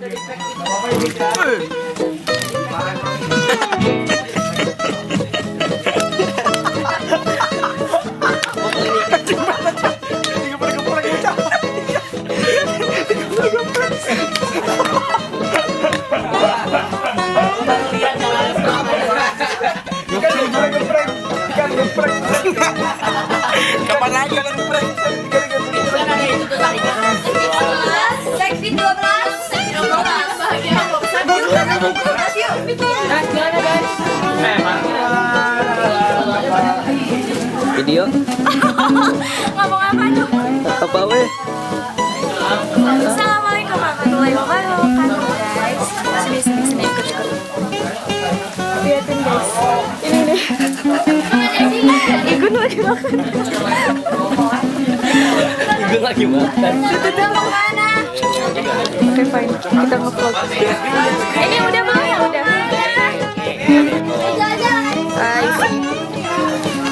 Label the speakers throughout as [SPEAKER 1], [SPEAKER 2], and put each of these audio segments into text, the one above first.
[SPEAKER 1] Kapan lagi kalian geprek?
[SPEAKER 2] Seksi 12. Seksi 12. Bahagia.
[SPEAKER 3] Video
[SPEAKER 2] Ngomong apa tuh?
[SPEAKER 3] apa weh?
[SPEAKER 2] Assalamualaikum warahmatullahi wabarakatuh guys. Sini ikut. Lihatin guys. Ini. Ikut lagi makan.
[SPEAKER 3] Ikut lagi makan.
[SPEAKER 2] Udah mau mana? Oke fine. Kita nge-vlog. Ini udah belum ya? Udah.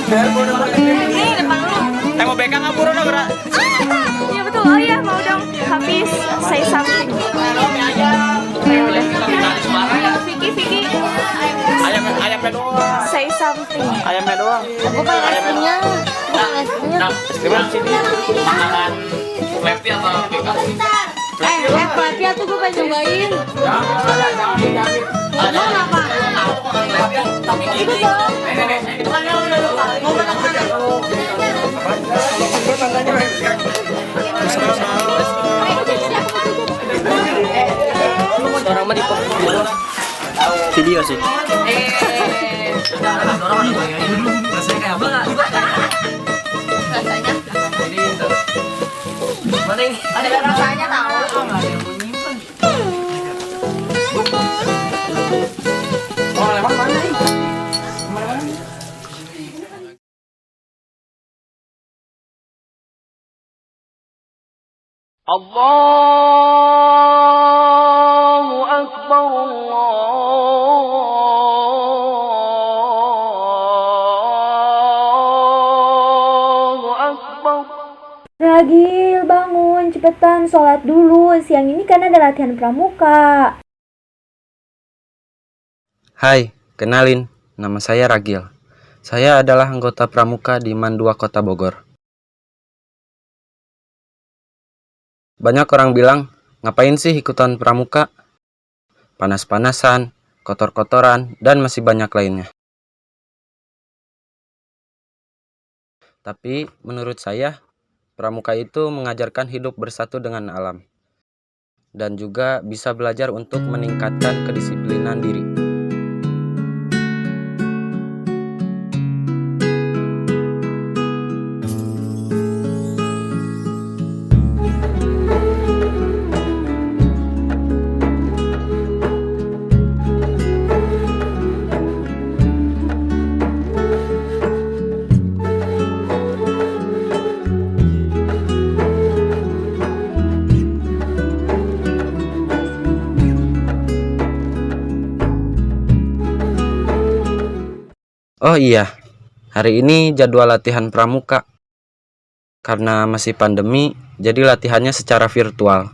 [SPEAKER 2] Ini depan lu.
[SPEAKER 1] Mau bekang apa Rono gerak?
[SPEAKER 2] Iya betul. Oh iya mau dong. Hafiz say something. Ya udah. Vicky.
[SPEAKER 1] Ayamnya doang.
[SPEAKER 2] Say something.
[SPEAKER 1] Ayamnya doang.
[SPEAKER 2] Bukan aslinya.
[SPEAKER 1] Gimana sini? Makanan Flappy atau bekang?
[SPEAKER 2] Flappy tuh gue pengen nyobain. Lo kenapa? Ikut dong.
[SPEAKER 3] Orang mah di video sih.
[SPEAKER 1] Rasanya kayak apa nggak?
[SPEAKER 2] Rasanya?
[SPEAKER 1] Mana ini?
[SPEAKER 2] Ada rasanya tahu.
[SPEAKER 1] Oh, lewat mana nih? Allahu Akbar, Allahu Akbar.
[SPEAKER 4] Ragil, bangun, cepetan sholat dulu. Siang ini kan ada latihan pramuka.
[SPEAKER 5] Hai, kenalin, nama saya Ragil. Saya adalah anggota pramuka di MAN 2 Kota Bogor. Banyak orang bilang, ngapain sih ikutan pramuka? Panas-panasan, kotor-kotoran, dan masih banyak lainnya. Tapi menurut saya, pramuka itu mengajarkan hidup bersatu dengan alam. Dan juga bisa belajar untuk meningkatkan kedisiplinan diri. Oh iya, hari ini jadwal latihan pramuka. Karena masih pandemi, jadi latihannya secara virtual.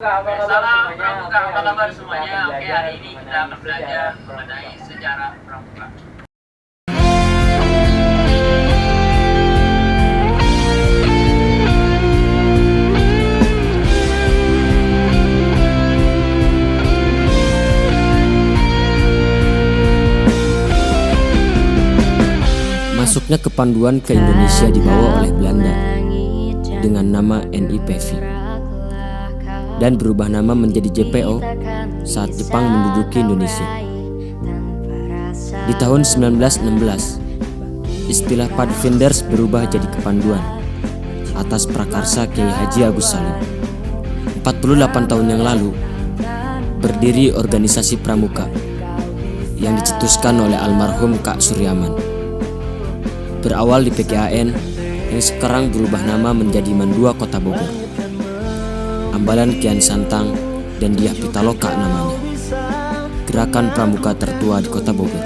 [SPEAKER 1] Salam pramuka, apa kabar semuanya? Oke, hari ini kita akan belajar mengenai sejarah pramuka.
[SPEAKER 6] Masuknya kepanduan ke Indonesia dibawa oleh Belanda dengan nama NIPV dan berubah nama menjadi JPO saat Jepang menduduki Indonesia. Di tahun 1916, istilah Pathfinders berubah jadi kepanduan atas prakarsa Kiai Haji Agus Salim. 48 tahun yang lalu, berdiri organisasi pramuka yang dicetuskan oleh almarhum Kak Suryaman. Berawal di PKAN yang sekarang berubah nama menjadi MAN 2 Kota Bogor. Ambalan Kian Santang dan Diah Pitaloka namanya. Gerakan pramuka tertua di Kota Bogor.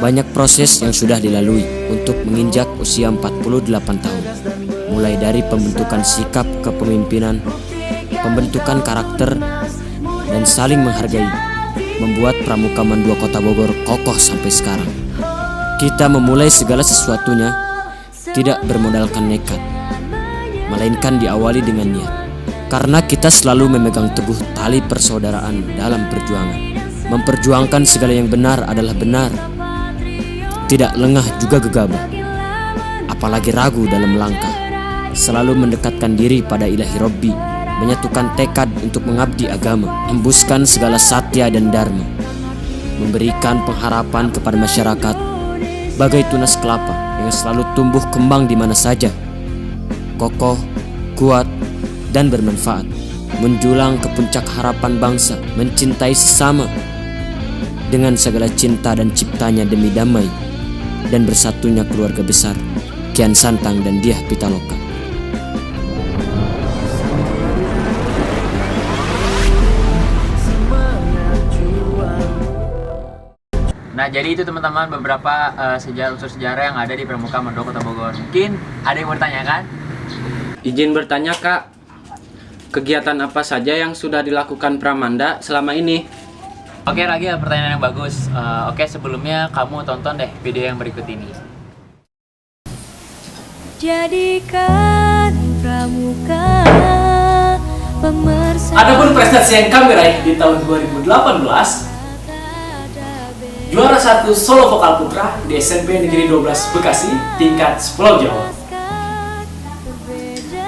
[SPEAKER 6] Banyak proses yang sudah dilalui untuk menginjak usia 48 tahun. mulai dari pembentukan sikap kepemimpinan, pembentukan karakter, dan saling menghargai, membuat Pramuka Mandua Kota Bogor kokoh sampai sekarang. Kita memulai segala sesuatunya tidak bermodalkan nekat, melainkan diawali dengan niat. Karena kita selalu memegang teguh tali persaudaraan dalam perjuangan. Memperjuangkan segala yang benar adalah benar, tidak lengah juga gegabah, apalagi ragu dalam langkah. Selalu mendekatkan diri pada Ilahi Robbi, menyatukan tekad untuk mengabdi agama, hembuskan segala satya dan dharma, memberikan pengharapan kepada masyarakat bagai tunas kelapa yang selalu tumbuh kembang di mana saja, kokoh, kuat, dan bermanfaat, menjulang ke puncak harapan bangsa, mencintai sesama dengan segala cinta dan ciptanya demi damai dan bersatunya keluarga besar Kian Santang dan Dyah Pitaloka.
[SPEAKER 1] Nah, jadi itu teman-teman beberapa unsur sejarah yang ada di Pramuka Mandua Kota Bogor. Mungkin ada yang bertanya kan?
[SPEAKER 5] Izin bertanya Kak, kegiatan apa saja yang sudah dilakukan Pramanda selama ini?
[SPEAKER 1] Oke, lagi pertanyaan yang bagus. Oke, sebelumnya kamu tonton deh video yang berikut ini.
[SPEAKER 2] Jadikan Pramuka pemersatu.
[SPEAKER 7] Adapun prestasi yang kami raih di tahun 2018, juara 1 solo vokal putra di SMP Negeri 12 Bekasi tingkat Pulau Jawa.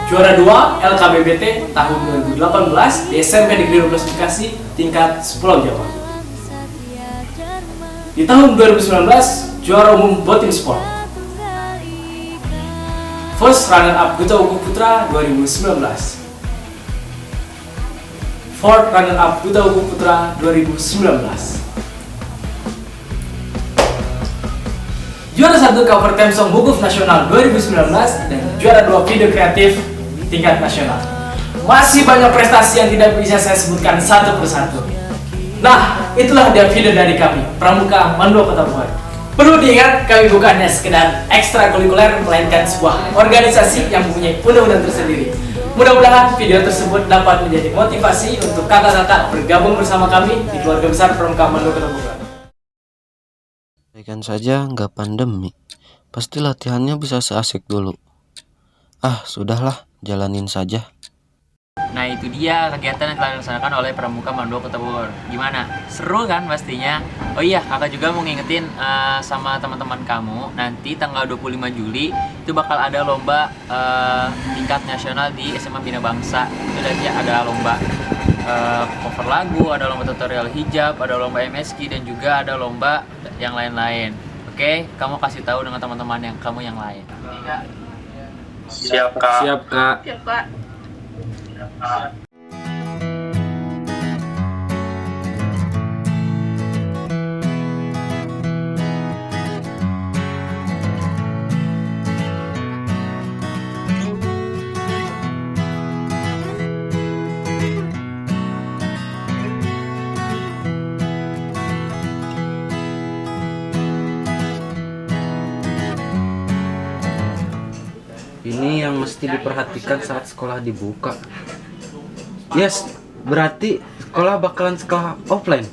[SPEAKER 7] Juara 2 LKBBT tahun 2018 di SMP Negeri 12 Bekasi tingkat Pulau Jawa. Di tahun 2019 juara umum Botim Sport. First runner up Duta Wuku Putra 2019. Fourth runner up Duta Wuku Putra 2019. Juara 1 cover theme song Wukuf Nasional 2019 dan juara 2 video kreatif tingkat nasional. Masih banyak prestasi yang tidak bisa saya sebutkan satu persatu. Nah, itulah dia video dari kami, Pramuka Mandua Kota Bogor. Perlu diingat, kami bukannya sekedar ekstrakurikuler, melainkan sebuah organisasi yang mempunyai undang-undang tersendiri. Mudah-mudahan video tersebut dapat menjadi motivasi untuk kakak-kakak bergabung bersama kami di keluarga besar Pramuka Mandua Kota Bogor.
[SPEAKER 5] Kan saja nggak pandemi, pasti latihannya bisa seasik dulu. Sudahlah, jalanin saja.
[SPEAKER 1] Nah, itu dia kegiatan yang telah dilaksanakan oleh Pramuka Mandua Kota Bogor. Gimana? Seru kan pastinya? Oh iya, kakak juga mau ngingetin sama teman-teman kamu, nanti tanggal 25 Juli itu bakal ada lomba tingkat nasional di SMA Bina Bangsa. Itu nanti ada lomba cover lagu, ada lomba tutorial hijab, ada lomba MSK, dan juga ada lomba yang lain-lain. Oke, kamu kasih tahu dengan teman-teman yang kamu yang lain.
[SPEAKER 5] Siap Kak. Siap Kak.
[SPEAKER 2] Siap, Kak.
[SPEAKER 5] Ini yang mesti diperhatikan saat sekolah dibuka. Yes, berarti sekolah bakalan sekolah offline.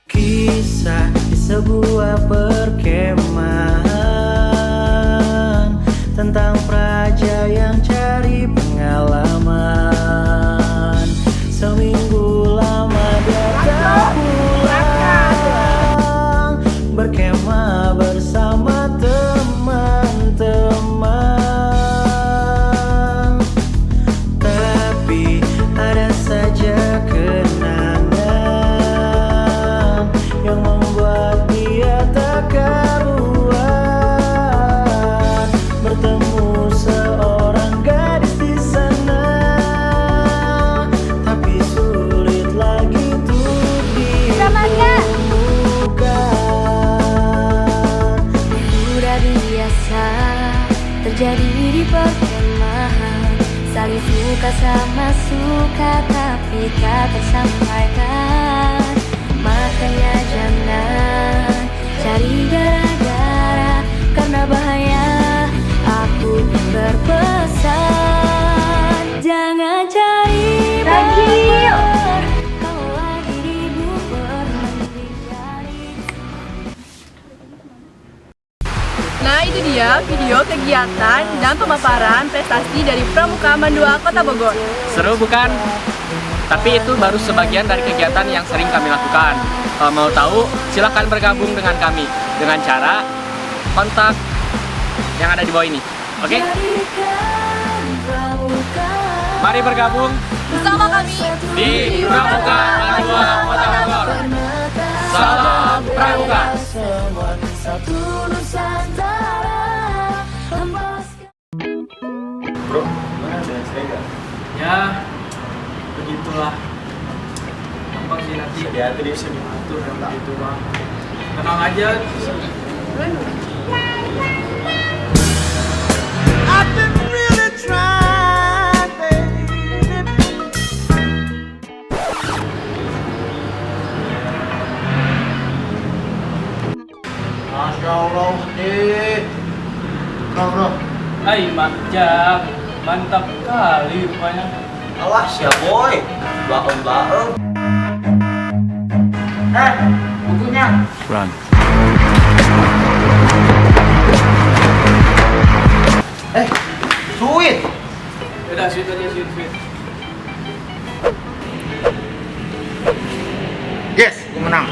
[SPEAKER 8] Kisah di sebuah perkemahan tentang praja yang cari pengalaman. Seminggu lama dia tak pulang, berkemah bersama teman-teman. Tapi ada saja kenangan yang membuat dia tak karuan. Bertemu seorang gadis di sana, tapi sulit lagi untuk ditemukan.
[SPEAKER 2] Udah biasa terjadi di perkemahan,
[SPEAKER 4] Saling suka sama suka tapi tak tersampaikan. Makanya jangan cari gara-gara, karena bahaya. Aku berpesan, jangan cari baper. Kalau lagi ribut berhenti cari.
[SPEAKER 2] Nah, itu dia video kegiatan dan pemaparan prestasi dari Pramuka Mandua Kota Bogor.
[SPEAKER 7] Seru bukan? Tapi itu baru sebagian dari kegiatan yang sering kami lakukan. Kalau mau tahu, silakan bergabung dengan kami dengan cara kontak yang ada di bawah ini. Oke? Mari bergabung
[SPEAKER 2] Bersama kami
[SPEAKER 7] di Pramuka Mandua Kota Bogor. Salam Pramuka.
[SPEAKER 8] Semua satu Nusantara.
[SPEAKER 9] Bro, gimana dengan Srega?
[SPEAKER 7] Ya, begitulah. Gampang sih nanti.
[SPEAKER 9] Bisa diatur, bisa diatur.
[SPEAKER 7] Atur yang begitu mah. Tenang aja.
[SPEAKER 8] I've been really trying, baby.
[SPEAKER 9] Masya Allah, bro.
[SPEAKER 7] Hai Jang, mantap kali rupanya.
[SPEAKER 9] Awas ya boy, baem. Bukunya.
[SPEAKER 7] Run.
[SPEAKER 9] Sweet.
[SPEAKER 7] Udah, sweet aja, sweet.
[SPEAKER 9] Yes, gue menang.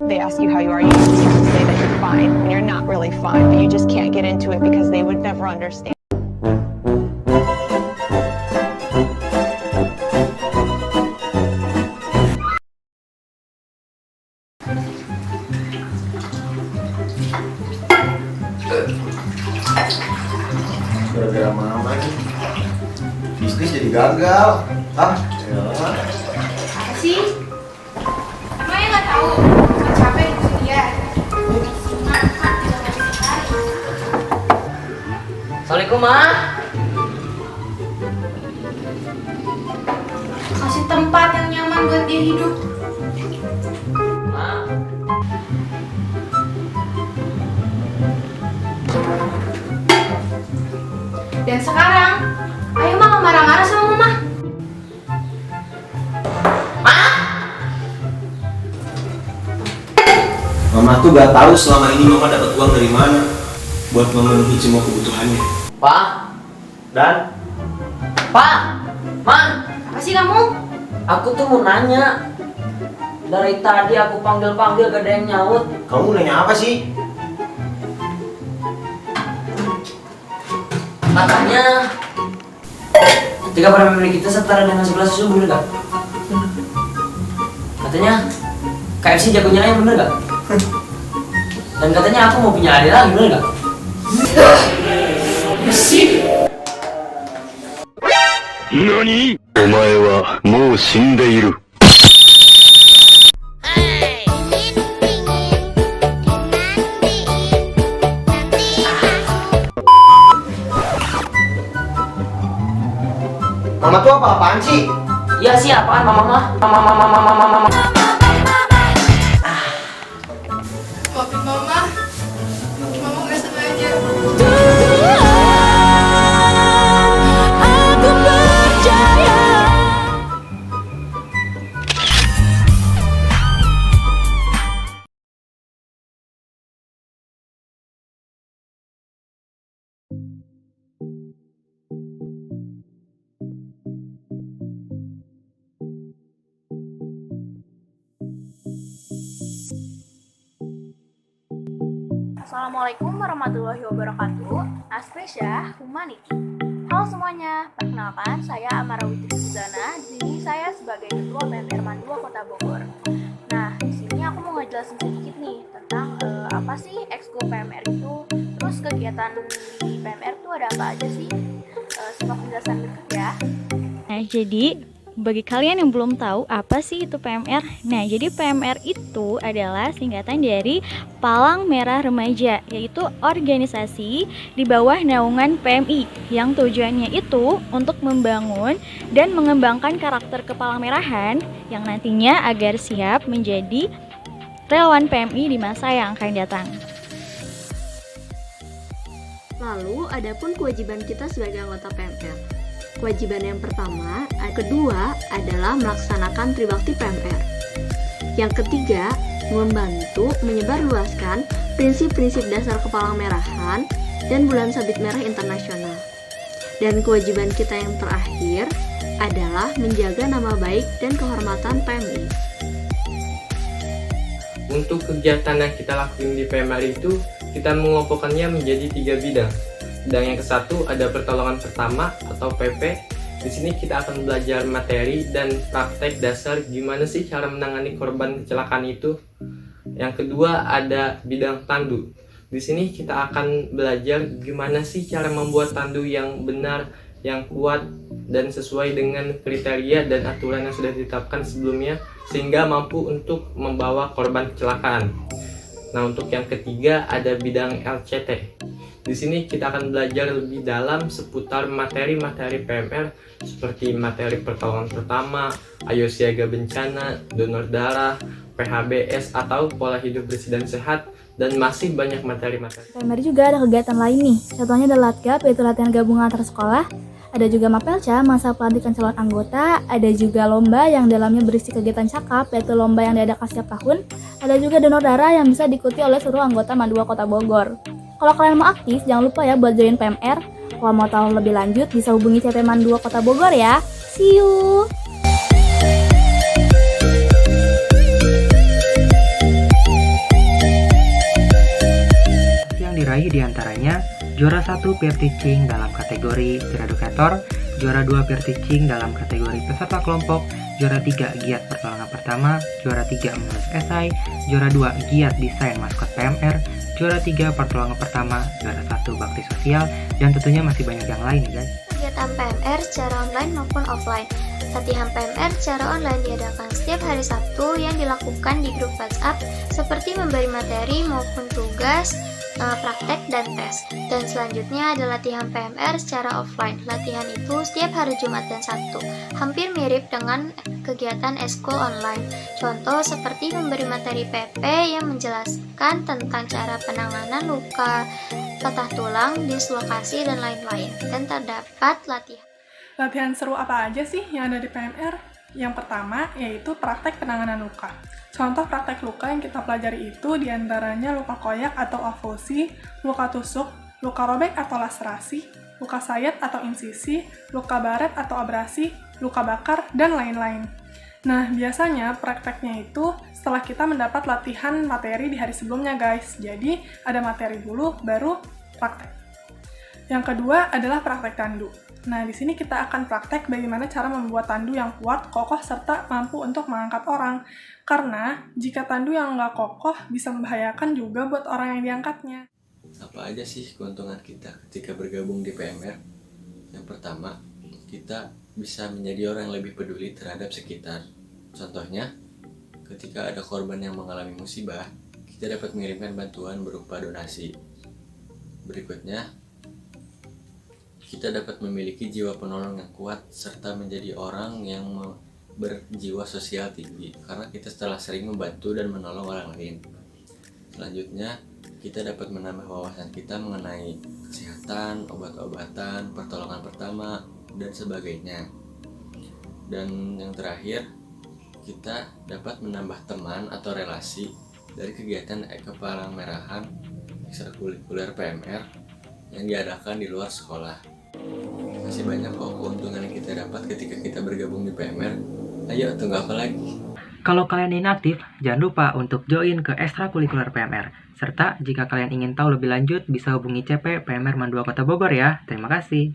[SPEAKER 10] They ask you how you are, you just have to say that you're fine, and you're not really fine, but you just can't get into it because they would never understand.
[SPEAKER 9] Gara-gara mama nih, bisnis jadi gagal. Ya.
[SPEAKER 2] apa sih? Emangnya nggak tahu? Capek itu dia.
[SPEAKER 3] Assalamualaikum, Ma.
[SPEAKER 2] Kasih tempat yang nyaman buat dia hidup.
[SPEAKER 3] Ma.
[SPEAKER 2] Dan sekarang, ayo mah marah-marah sama mama.
[SPEAKER 9] Mama tuh gak tahu selama ini mama dapat uang dari mana buat memenuhi semua kebutuhannya.
[SPEAKER 3] Pak.
[SPEAKER 9] Dan
[SPEAKER 3] Pak. Ma.
[SPEAKER 2] Apa sih kamu?
[SPEAKER 3] Aku tuh mau nanya. Dari tadi aku panggil-panggil gak ada yang nyaut.
[SPEAKER 9] kamu nanya apa sih?
[SPEAKER 3] Katanya 3 premier kita setara dengan 11 susu, bener gak? Katanya KFC jagonya ayam, bener gak? Dan katanya aku mau punya adik lagi, bener gak?
[SPEAKER 11] NANI?お前はもう死んでいる。
[SPEAKER 9] Mama tuh apa-apaan sih?
[SPEAKER 3] Iya sih, apaan mama? Mama.
[SPEAKER 2] Maafin mama. Mama nggak sengaja.
[SPEAKER 4] Aku percaya.
[SPEAKER 2] Assalamualaikum warahmatullahi wabarakatuh. Aspresya Humanity. Halo semuanya, perkenalkan saya Amara Witri Suzana. Di sini saya sebagai Ketua PMR Mandua Kota Bogor. Nah, di sini aku mau ngejelasin sedikit nih tentang apa sih Exco PMR itu. Terus kegiatan di PMR itu ada apa aja sih? Simak penjelasan berikut ya.
[SPEAKER 4] Nah, jadi
[SPEAKER 12] bagi kalian yang belum tahu apa sih itu PMR? Nah, jadi PMR itu adalah singkatan dari Palang Merah Remaja, yaitu organisasi di bawah naungan PMI yang tujuannya itu untuk membangun dan mengembangkan karakter kepalang merahan yang nantinya agar siap menjadi relawan PMI di masa yang akan datang.
[SPEAKER 13] Lalu, adapun kewajiban kita sebagai anggota PMR. Kewajiban yang kedua adalah melaksanakan tribakti PMR. Yang ketiga, membantu menyebarluaskan prinsip-prinsip dasar kepalang merahan dan Bulan Sabit Merah Internasional. Dan kewajiban kita yang terakhir adalah menjaga nama baik dan kehormatan PMI.
[SPEAKER 14] Untuk kegiatan yang kita lakukan di PMR itu, kita mengelompokkannya menjadi 3 bidang. Bidang yang ke-1 ada pertolongan pertama atau PP. Di sini kita akan belajar materi dan praktek dasar gimana sih cara menangani korban kecelakaan itu. Yang kedua ada bidang tandu. Di sini kita akan belajar gimana sih cara membuat tandu yang benar, yang kuat dan sesuai dengan kriteria dan aturan yang sudah ditetapkan sebelumnya sehingga mampu untuk membawa korban kecelakaan. Nah, untuk yang ketiga ada bidang LCT. Di sini kita akan belajar lebih dalam seputar materi-materi PMR seperti materi pertolongan pertama, ayo siaga bencana, donor darah, PHBS atau pola hidup bersih dan sehat, dan masih banyak materi-materi.
[SPEAKER 15] PMR juga ada kegiatan lain nih, contohnya ada LATGAP yaitu latihan gabungan antar sekolah, ada juga Mapelca, masa pelantikan calon anggota, ada juga lomba yang dalamnya berisi kegiatan cakap yaitu lomba yang diadakan setiap tahun, ada juga donor darah yang bisa diikuti oleh seluruh anggota MAN2 Kota Bogor. Kalau kalian mau aktif, jangan lupa ya buat join PMR. Kalau mau tahu lebih lanjut, bisa hubungi CP MAN2 Kota Bogor ya. See you!
[SPEAKER 16] Yang diraih diantaranya juara 1 peer teaching dalam kategori peer educator, juara 2 peer teaching dalam kategori peserta kelompok, juara 3 giat pertolongan pertama, juara 3 menulis esai, juara 2 giat desain maskot PMR, juara 3 pertolongan pertama, juara 1 bakti sosial, dan tentunya masih banyak yang lain ya guys.
[SPEAKER 17] Kegiatan PMR secara online maupun offline. Latihan PMR secara online diadakan setiap hari Sabtu yang dilakukan di grup WhatsApp seperti memberi materi maupun tugas, praktek, dan tes. Dan selanjutnya ada latihan PMR secara offline. Latihan itu setiap hari Jumat dan Sabtu. Hampir mirip dengan kegiatan eskul online. Contoh seperti memberi materi PP yang menjelaskan tentang cara penanganan luka, patah tulang, dislokasi, dan lain-lain. Dan terdapat
[SPEAKER 18] Latihan seru apa aja sih yang ada di PMR? Yang pertama yaitu praktek penanganan luka. Contoh praktek luka yang kita pelajari itu diantaranya luka koyak atau avosi, luka tusuk, luka robek atau laserasi, luka sayat atau insisi, luka baret atau abrasi, luka bakar, dan lain-lain. Nah, biasanya prakteknya itu setelah kita mendapat latihan materi di hari sebelumnya guys. Jadi, ada materi dulu, baru praktek. Yang kedua adalah praktek tandu. Nah, di sini kita akan praktek bagaimana cara membuat tandu yang kuat, kokoh, serta mampu untuk mengangkat orang. Karena jika tandu yang nggak kokoh bisa membahayakan juga buat orang yang diangkatnya.
[SPEAKER 19] Apa aja sih keuntungan kita ketika bergabung di PMR? Yang pertama, kita bisa menjadi orang yang lebih peduli terhadap sekitar. Contohnya, ketika ada korban yang mengalami musibah, kita dapat mengirimkan bantuan berupa donasi. Berikutnya, kita dapat memiliki jiwa penolong yang kuat serta menjadi orang yang berjiwa sosial tinggi karena kita setelah sering membantu dan menolong orang lain. Selanjutnya, kita dapat menambah wawasan kita mengenai kesehatan, obat-obatan, pertolongan pertama, dan sebagainya. Dan yang terakhir, kita dapat menambah teman atau relasi dari kegiatan kepalang merahan ekstrakurikuler PMR yang diadakan di luar sekolah. Masih banyak kok keuntungan yang kita dapat ketika kita bergabung di PMR. Ayo, tunggu apa lagi?
[SPEAKER 16] Kalau kalian ingin aktif, jangan lupa untuk join ke ekstrakurikuler PMR. Serta jika kalian ingin tahu lebih lanjut, bisa hubungi CP PMR MAN2 Kota Bogor ya. Terima kasih.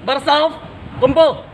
[SPEAKER 20] Bersaf, kumpul.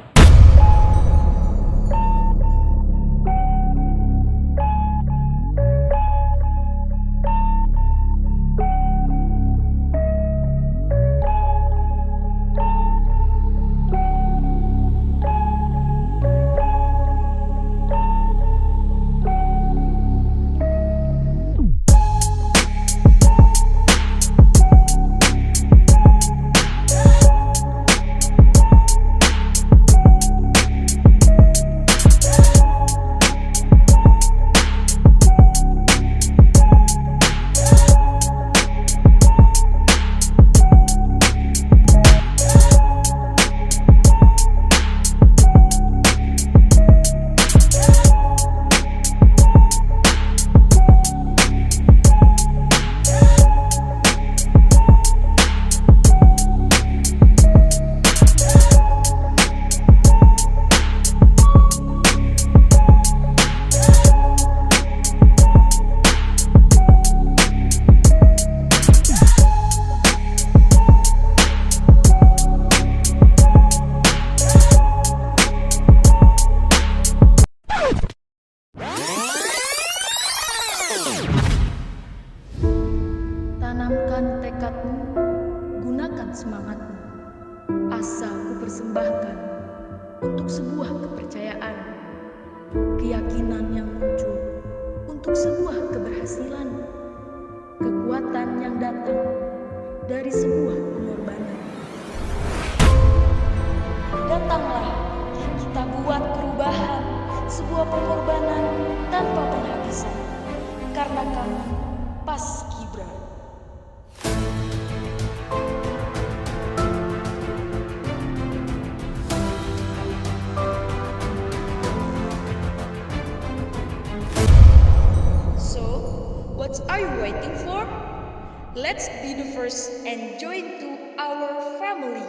[SPEAKER 21] Tanamkan tekadmu, gunakan semangatmu. Asa ku persembahkan untuk sebuah kepercayaan, keyakinan yang muncul untuk sebuah keberhasilan, kekuatan yang datang dari sebuah pengorbanan. Datanglah, kita buat perubahan, sebuah pengorbanan tanpa penghabisan, karena kamu Paskibra. So, what are you waiting for? Let's be the first and join to our family.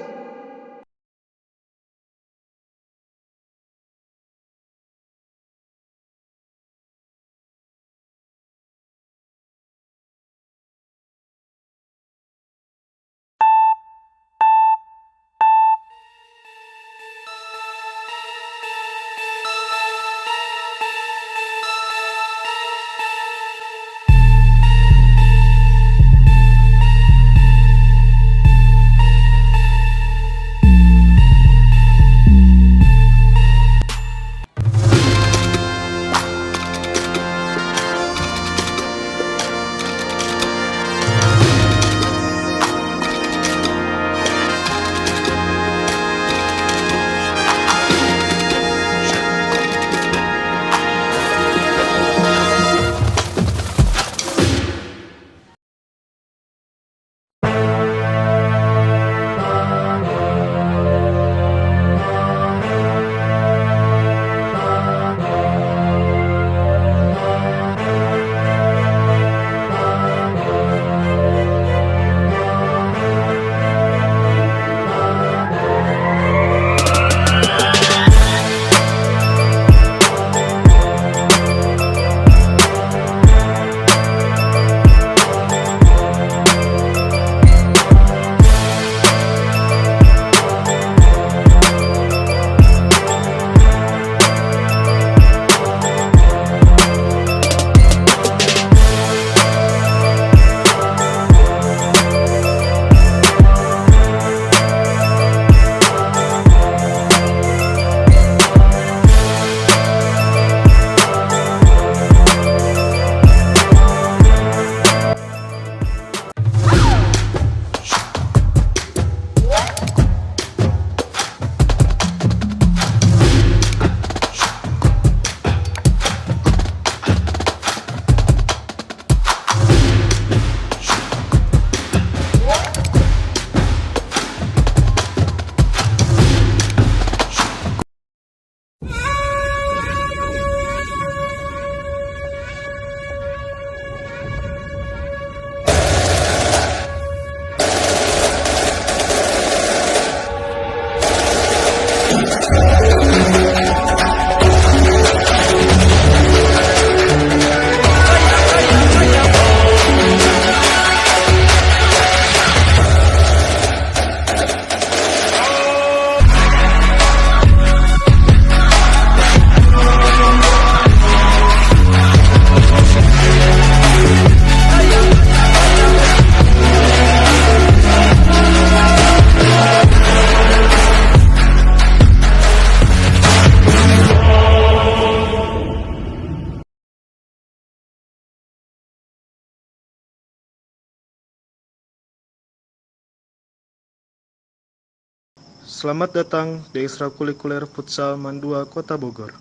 [SPEAKER 6] Selamat datang di ekstrakurikuler futsal MAN 2 Kota Bogor.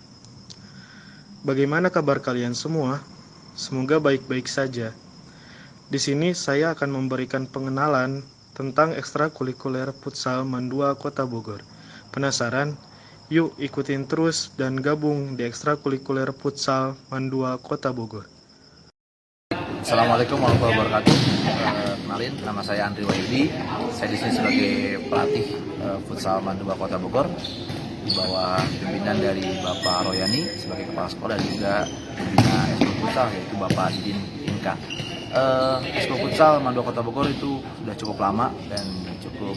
[SPEAKER 6] Bagaimana kabar kalian semua? Semoga baik-baik saja. Di sini saya akan memberikan pengenalan tentang ekstrakurikuler futsal MAN 2 Kota Bogor. Penasaran? Yuk ikutin terus dan gabung di ekstrakurikuler futsal MAN 2 Kota Bogor.
[SPEAKER 22] Assalamualaikum warahmatullahi wabarakatuh. Kenalin, nama saya Andri Wahyudi. Saya di sini sebagai pelatih futsal MAN 2 Kota Bogor di bawah pimpinan dari Bapak Royani sebagai kepala sekolah dan juga pembina Eskul Futsal yaitu Bapak Didin Inka. Eskul Futsal MAN 2 Kota Bogor itu sudah cukup lama dan cukup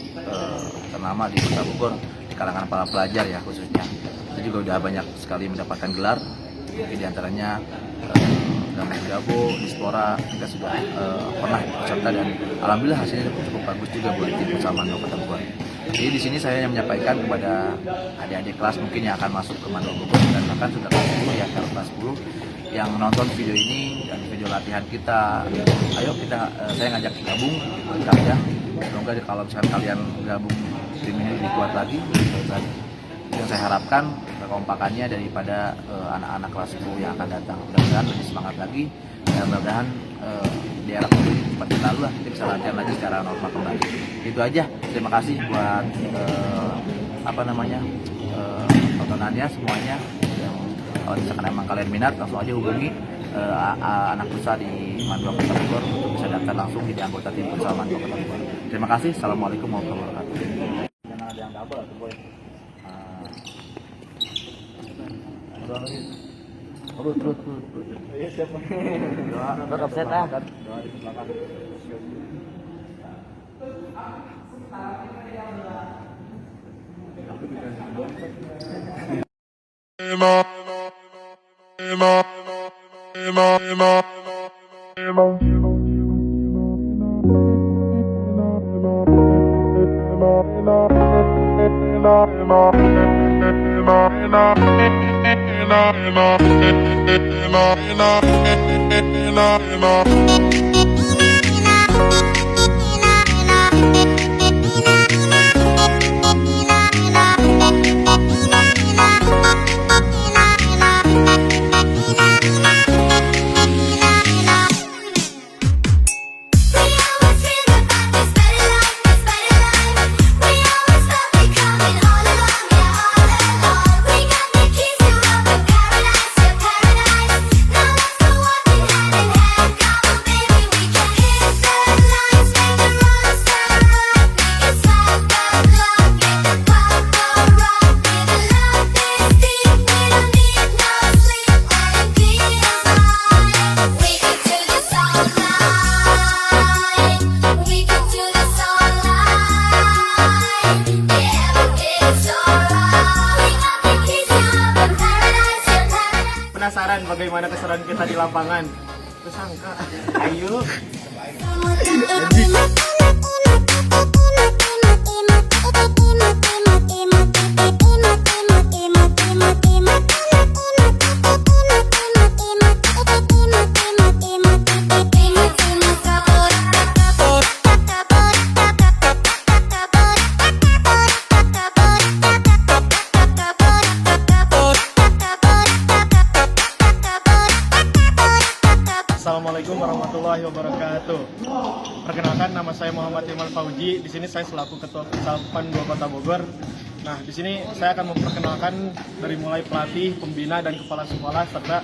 [SPEAKER 22] ternama di Kota Bogor di kalangan para pelajar ya khususnya. Itu juga sudah banyak sekali mendapatkan gelar, di antaranya Gabo, Dispora kita sudah pernah ikut dan alhamdulillah hasilnya cukup bagus juga buat tim futsal MAN 2 Kota Bogor. Jadi di sini saya hanya menyampaikan kepada adik-adik kelas mungkin yang akan masuk ke MAN 2 Bogor dan bahkan sudah kelas 10 ya, kelas 10 yang menonton video ini dan video latihan kita. Ayo saya ngajak gabung ikut kalian. Semoga kalau misalkan kalian gabung tim ini lebih kuat lagi. Yang saya harapkan kekompakannya daripada anak-anak kelas 10 yang akan datang. Mudah-mudahan lebih semangat lagi dan mudah-mudahan di era COVID cepat berlalu lah, kita bisa latihan lagi secara normal kembali. Itu aja. Terima kasih buat tontonannya semuanya. Kalau misalkan emang kalian minat, langsung aja hubungi anak futsal di MAN 2 Kota Bogor untuk bisa daftar langsung jadi anggota tim futsal MAN 2 Kota Bogor. Terima kasih. Assalamualaikum warahmatullahi wabarakatuh. Jangan ada yang double atau boy. Terus. Iya siapa? Doa offset ah. Doa di belakang.
[SPEAKER 6] Penasaran bagaimana keseruan kita di lapangan? Tersangka. Ayo. Assalamualaikum warahmatullahi wabarakatuh. Perkenalkan, nama saya Muhammad Iman Fauji. Di sini saya selaku Ketua Futsal PAN 2 Kota Bogor. Nah, di sini saya akan memperkenalkan dari mulai pelatih, pembina, dan kepala sekolah serta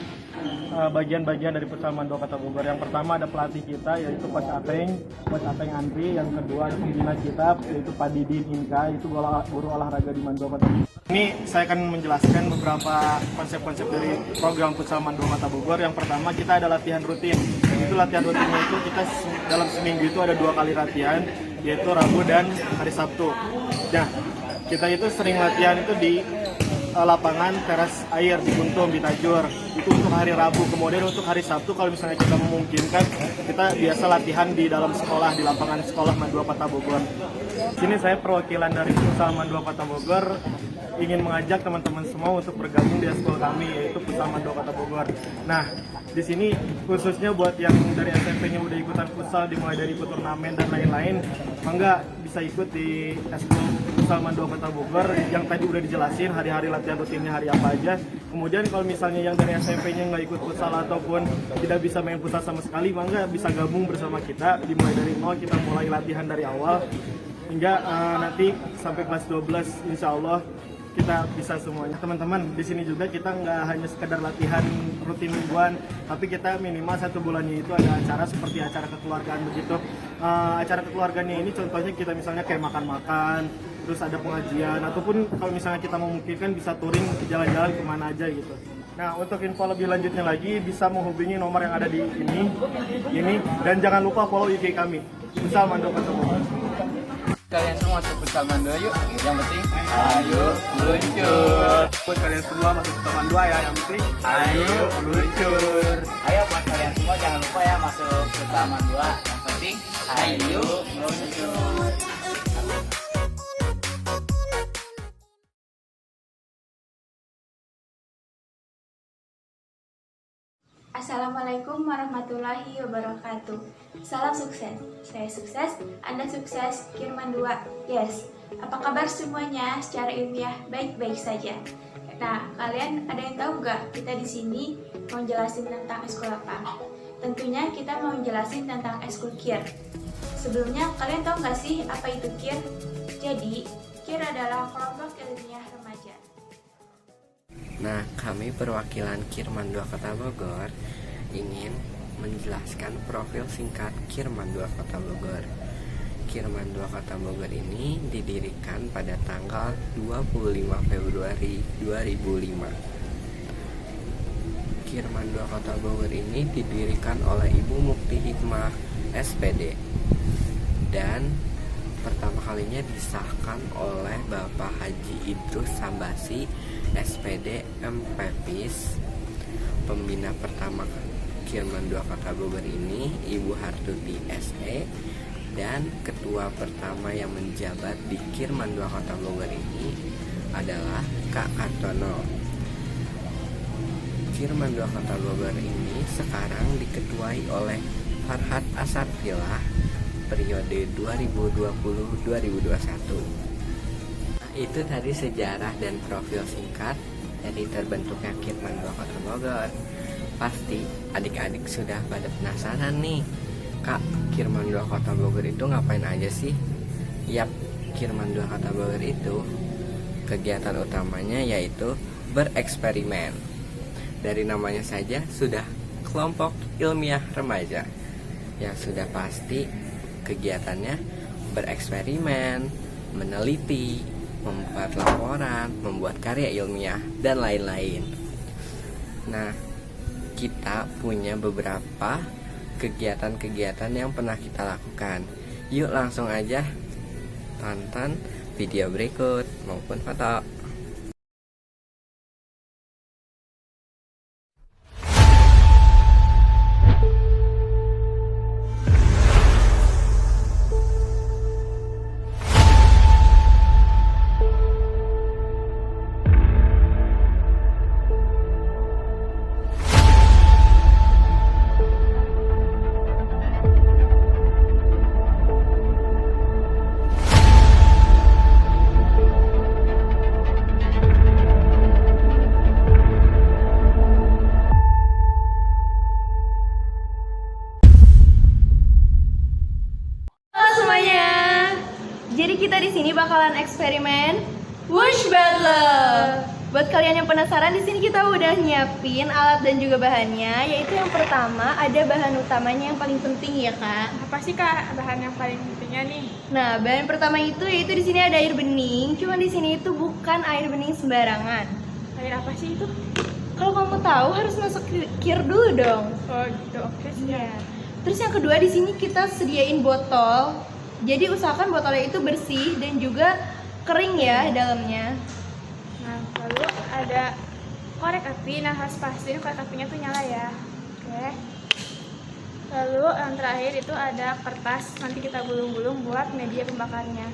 [SPEAKER 6] bagian-bagian dari futsal MAN 2 Kota Bogor. Yang pertama ada pelatih kita yaitu Coach Ateng Andri. Yang kedua ada pembina kita yaitu Pak Didin Inka, itu guru olahraga di MAN 2 Kota Bogor. Ini saya akan menjelaskan beberapa konsep-konsep dari program futsal MAN 2 Kota Bogor. Yang pertama kita ada latihan rutin. Itu latihan rutinnya itu kita dalam seminggu itu ada 2 kali latihan, yaitu Rabu dan hari Sabtu. Nah, kita itu sering latihan itu di lapangan teras air di Kuntum, di Tajur. Itu untuk hari Rabu. Kemudian untuk hari Sabtu kalau misalnya kita memungkinkan, kita biasa latihan di dalam sekolah, di lapangan sekolah MAN 2 Kota Bogor. Sini saya perwakilan dari futsal MAN 2 Kota Bogor ingin mengajak teman-teman semua untuk bergabung di eskul kami, yaitu futsal MAN 2 Kota Bogor. Nah, di sini khususnya buat yang dari SMP-nya udah ikutan futsal, dimulai dari ikut turnamen dan lain-lain, mangga bisa ikut di eskul Futsal Man 2 Kota Bogor yang tadi udah dijelasin hari-hari latihan rutinnya hari apa aja. Kemudian kalau misalnya yang dari SMP-nya nggak ikut futsal ataupun tidak bisa main futsal sama sekali, maka bisa gabung bersama kita. Dimulai dari nol, kita mulai latihan dari awal hingga nanti sampai kelas 12 insya Allah kita bisa semuanya. Teman-teman, di sini juga kita nggak hanya sekedar latihan rutin mingguan, tapi kita minimal 1 bulannya itu ada acara seperti acara kekeluargaan begitu. Acara kekeluargaannya ini contohnya kita misalnya kayak makan-makan, terus ada pengajian, ataupun kalau misalnya kita memungkinkan bisa touring jalan-jalan kemana aja gitu. Nah, untuk info lebih lanjutnya lagi bisa menghubungi nomor yang ada di ini, dan jangan lupa follow IG kami, Futsal Man 2 Kota Bogor.
[SPEAKER 1] Kalian semua masuk Futsal Man 2 yuk. Yang penting ayo meluncur.
[SPEAKER 6] Buat kalian semua masuk Futsal Man 2 ya. Yang penting ayo meluncur.
[SPEAKER 1] Ayo buat kalian semua jangan lupa ya masuk Futsal Man 2. Yang penting ayo meluncur.
[SPEAKER 5] Assalamualaikum warahmatullahi wabarakatuh. Salam sukses. Saya sukses, Anda sukses, Kirman 2. Yes. Apa kabar semuanya? Secara ilmiah baik-baik saja. Nah, kalian ada yang tahu nggak kita di sini mau jelasin tentang eskul apa? Tentunya kita mau jelasin tentang eskul KIR. Sebelumnya, kalian tahu nggak sih apa itu KIR? Jadi, KIR adalah kelompok ilmiah remaja.
[SPEAKER 14] Nah, kami perwakilan Kirman 2 Kota Bogor ingin menjelaskan profil singkat Kirman 2 Kota Bogor. Kirman 2 Kota Bogor ini didirikan pada tanggal 25 Februari 2005. Kirman 2 Kota Bogor ini didirikan oleh Ibu Mukti Hikmah SPD dan pertama kalinya disahkan oleh Bapak Haji Idrus Sambasi SPD MPPIS. Pembina pertama Kirman 2 Kota Bogor ini Ibu Hartuti SE, dan ketua pertama yang menjabat di Kirman 2 Kota Bogor ini adalah Kak Kartono. Kirman 2 Kota Bogor ini sekarang diketuai oleh Farhat Asarfilah periode 2020-2021. Itu tadi sejarah dan profil singkat dari terbentuknya Kirman 2 Kota Bogor. Pasti adik-adik sudah pada penasaran nih, Kak, Kirman 2 Kota Bogor itu ngapain aja sih? Yap, Kirman 2 Kota Bogor itu kegiatan utamanya yaitu bereksperimen. Dari namanya saja sudah kelompok ilmiah remaja, yang sudah pasti kegiatannya bereksperimen, meneliti, membuat laporan, membuat karya ilmiah, dan lain-lain. Nah, kita punya beberapa kegiatan-kegiatan yang pernah kita lakukan. Yuk langsung aja tonton video berikut maupun foto.
[SPEAKER 2] Jadi kita di sini bakalan eksperimen Wush Battle. Buat kalian yang penasaran, di sini kita udah nyiapin alat dan juga bahannya. Yaitu yang pertama ada bahan utamanya yang paling penting ya kak.
[SPEAKER 23] Apa sih kak bahan yang paling pentingnya nih?
[SPEAKER 2] Nah, bahan pertama itu yaitu di sini ada air bening. Cuma di sini itu bukan air bening sembarangan.
[SPEAKER 23] Air apa sih itu?
[SPEAKER 2] Kalau kamu tahu harus masuk KIR dulu dong.
[SPEAKER 23] Oh gitu, oke sih.
[SPEAKER 2] Iya. Terus yang kedua di sini kita sediain botol. Jadi usahakan botolnya itu bersih dan juga kering ya dalamnya.
[SPEAKER 23] Nah, lalu ada korek api. Nah, harus pastiin korek apinya tuh nyala ya. Oke. Lalu yang terakhir itu ada kertas. Nanti kita gulung-gulung buat media pembakarnya.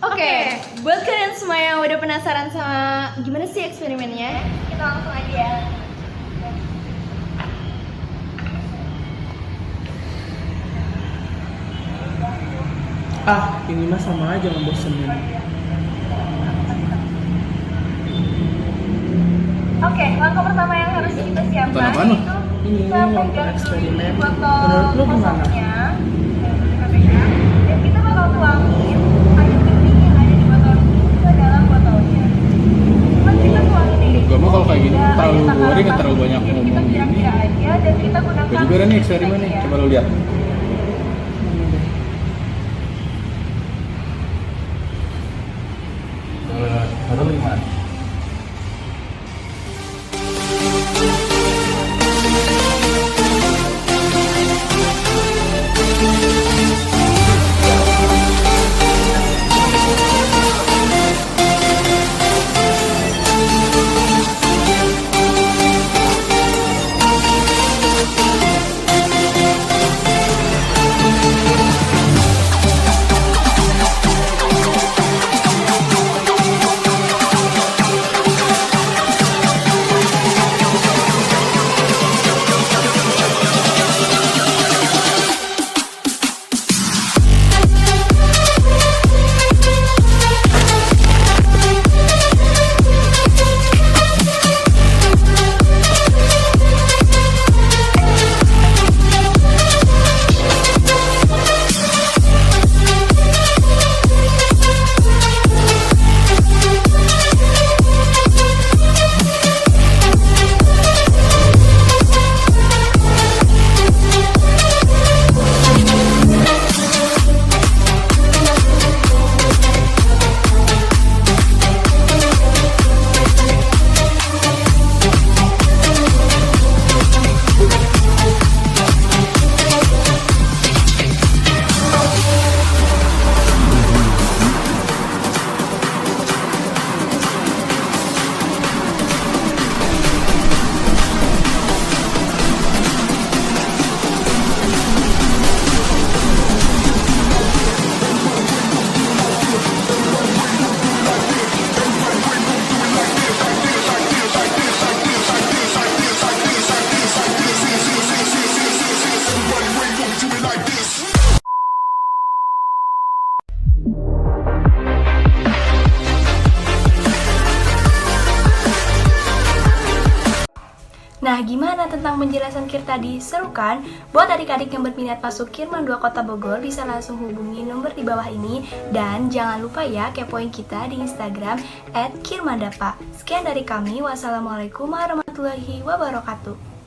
[SPEAKER 2] Oke, buat kalian semua yang udah penasaran sama gimana sih eksperimennya, kita langsung aja ya.
[SPEAKER 7] Ah, ini mah sama aja ngebosenin.
[SPEAKER 2] Oke, langkah pertama yang harus kita siapkan
[SPEAKER 7] Apaan?
[SPEAKER 2] itu
[SPEAKER 7] Ini
[SPEAKER 2] kita
[SPEAKER 7] nonton
[SPEAKER 2] pegang
[SPEAKER 7] eksperimen.
[SPEAKER 2] botol
[SPEAKER 7] Menurut lu gimana?
[SPEAKER 2] kosongnya kita pegang, dan kita bakal tuangin air bening yang ada di botol ini ke dalam botolnya. Pas kita tuangin ini,
[SPEAKER 7] Gua mah kalau kayak gini
[SPEAKER 2] ada
[SPEAKER 7] terlalu
[SPEAKER 2] air
[SPEAKER 7] boring,
[SPEAKER 2] takaran
[SPEAKER 7] terlalu banyak
[SPEAKER 2] pasir,
[SPEAKER 7] ngomong
[SPEAKER 2] kita
[SPEAKER 7] gini.
[SPEAKER 2] kira-kira aja dan kita gunakan
[SPEAKER 7] Gua juga ada nih eksperimen nih, coba lu lihat. Menurut lu gimana?
[SPEAKER 2] Nah, gimana tentang penjelasan Kir tadi? Seru kan? Buat adik-adik yang berminat masuk Kirman 2 Kota Bogor, bisa langsung hubungi nomor di bawah ini. Dan jangan lupa ya, kepoin kita di Instagram @kirmandapa. Sekian dari kami, wassalamualaikum warahmatullahi wabarakatuh.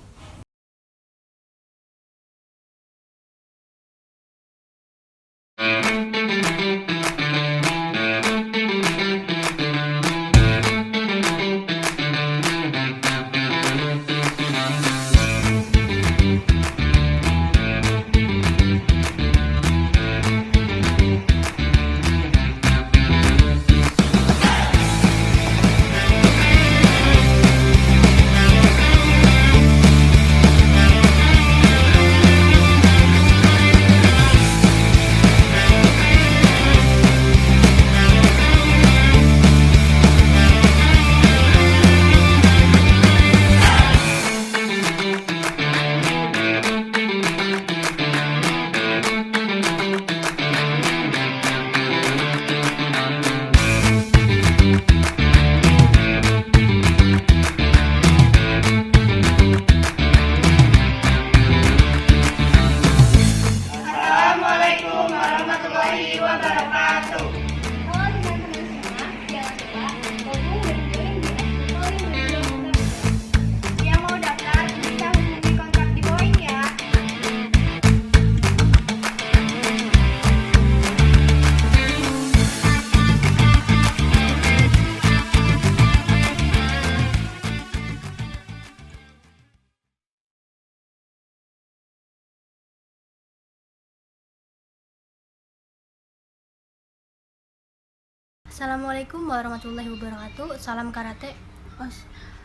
[SPEAKER 2] Assalamualaikum warahmatullahi wabarakatuh. Salam karate.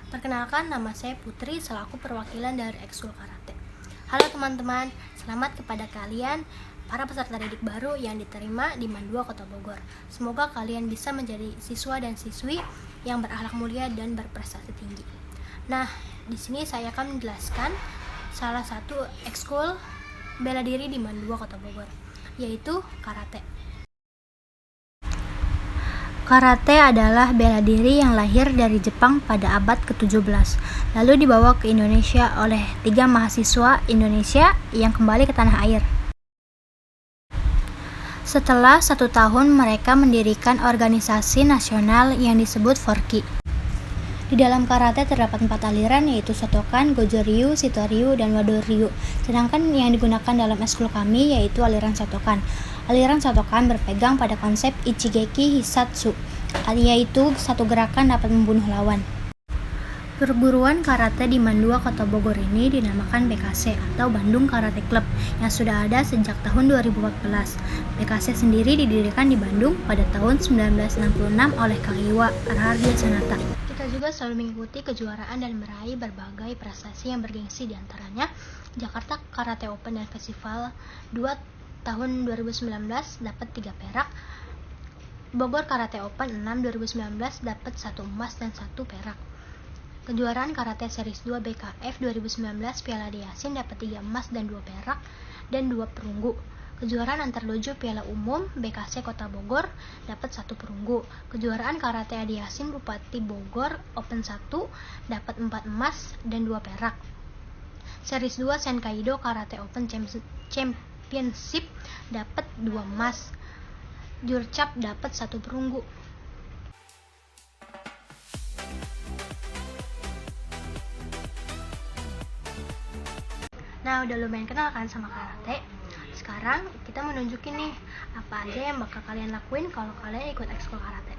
[SPEAKER 2] Perkenalkan, nama saya Putri selaku perwakilan dari Ekskul Karate. Halo teman-teman, selamat kepada kalian para peserta didik baru yang diterima di MAN 2 Kota Bogor. Semoga kalian bisa menjadi siswa dan siswi yang berakhlak mulia dan berprestasi tinggi. Nah, di sini saya akan menjelaskan salah satu ekskul bela diri di MAN 2 Kota Bogor, yaitu karate.
[SPEAKER 8] Karate adalah bela diri yang lahir dari Jepang pada abad ke-17, lalu dibawa ke Indonesia oleh 3 mahasiswa Indonesia yang kembali ke tanah air. Setelah 1 tahun, mereka mendirikan organisasi nasional yang disebut Forki. Di dalam karate terdapat 4 aliran, yaitu Shotokan, Goju-ryu, Shito-ryu, dan Wado-ryu. Sedangkan yang digunakan dalam ekskul kami yaitu aliran Shotokan. Aliran Shotokan berpegang pada konsep Ichigeki Hisatsu, yaitu satu gerakan dapat membunuh lawan. Perguruan karate di Mandua, Kota Bogor ini dinamakan BKC atau Bandung Karate Club yang sudah ada sejak tahun 2014. BKC sendiri didirikan di Bandung pada tahun 1966 oleh Kang Iwa Arhardia Sanata. Kita juga selalu mengikuti kejuaraan dan meraih berbagai prestasi yang bergengsi, diantaranya Jakarta Karate Open dan Festival 2 tahun 2019 dapat 3 perak, Bogor Karate Open 6 2019 dapat 1 emas dan 1 perak. Kejuaraan Karate Series 2 BKF 2019 Piala Diasin dapat 3 emas dan 2 perak dan 2 perunggu. Kejuaraan antar dojo Piala Umum BKC Kota Bogor dapat 1 perunggu. Kejuaraan Karate Adiasin Bupati Bogor Open 1 dapat 4 emas dan 2 perak. Series 2 Senkaido Karate Open Championship dapat 2 emas. Jurcap dapat 1 perunggu. Nah, udah lumayan kenal kan sama karate. Sekarang kita menunjukin nih apa aja yang bakal kalian lakuin kalau kalian ikut ekskul karate.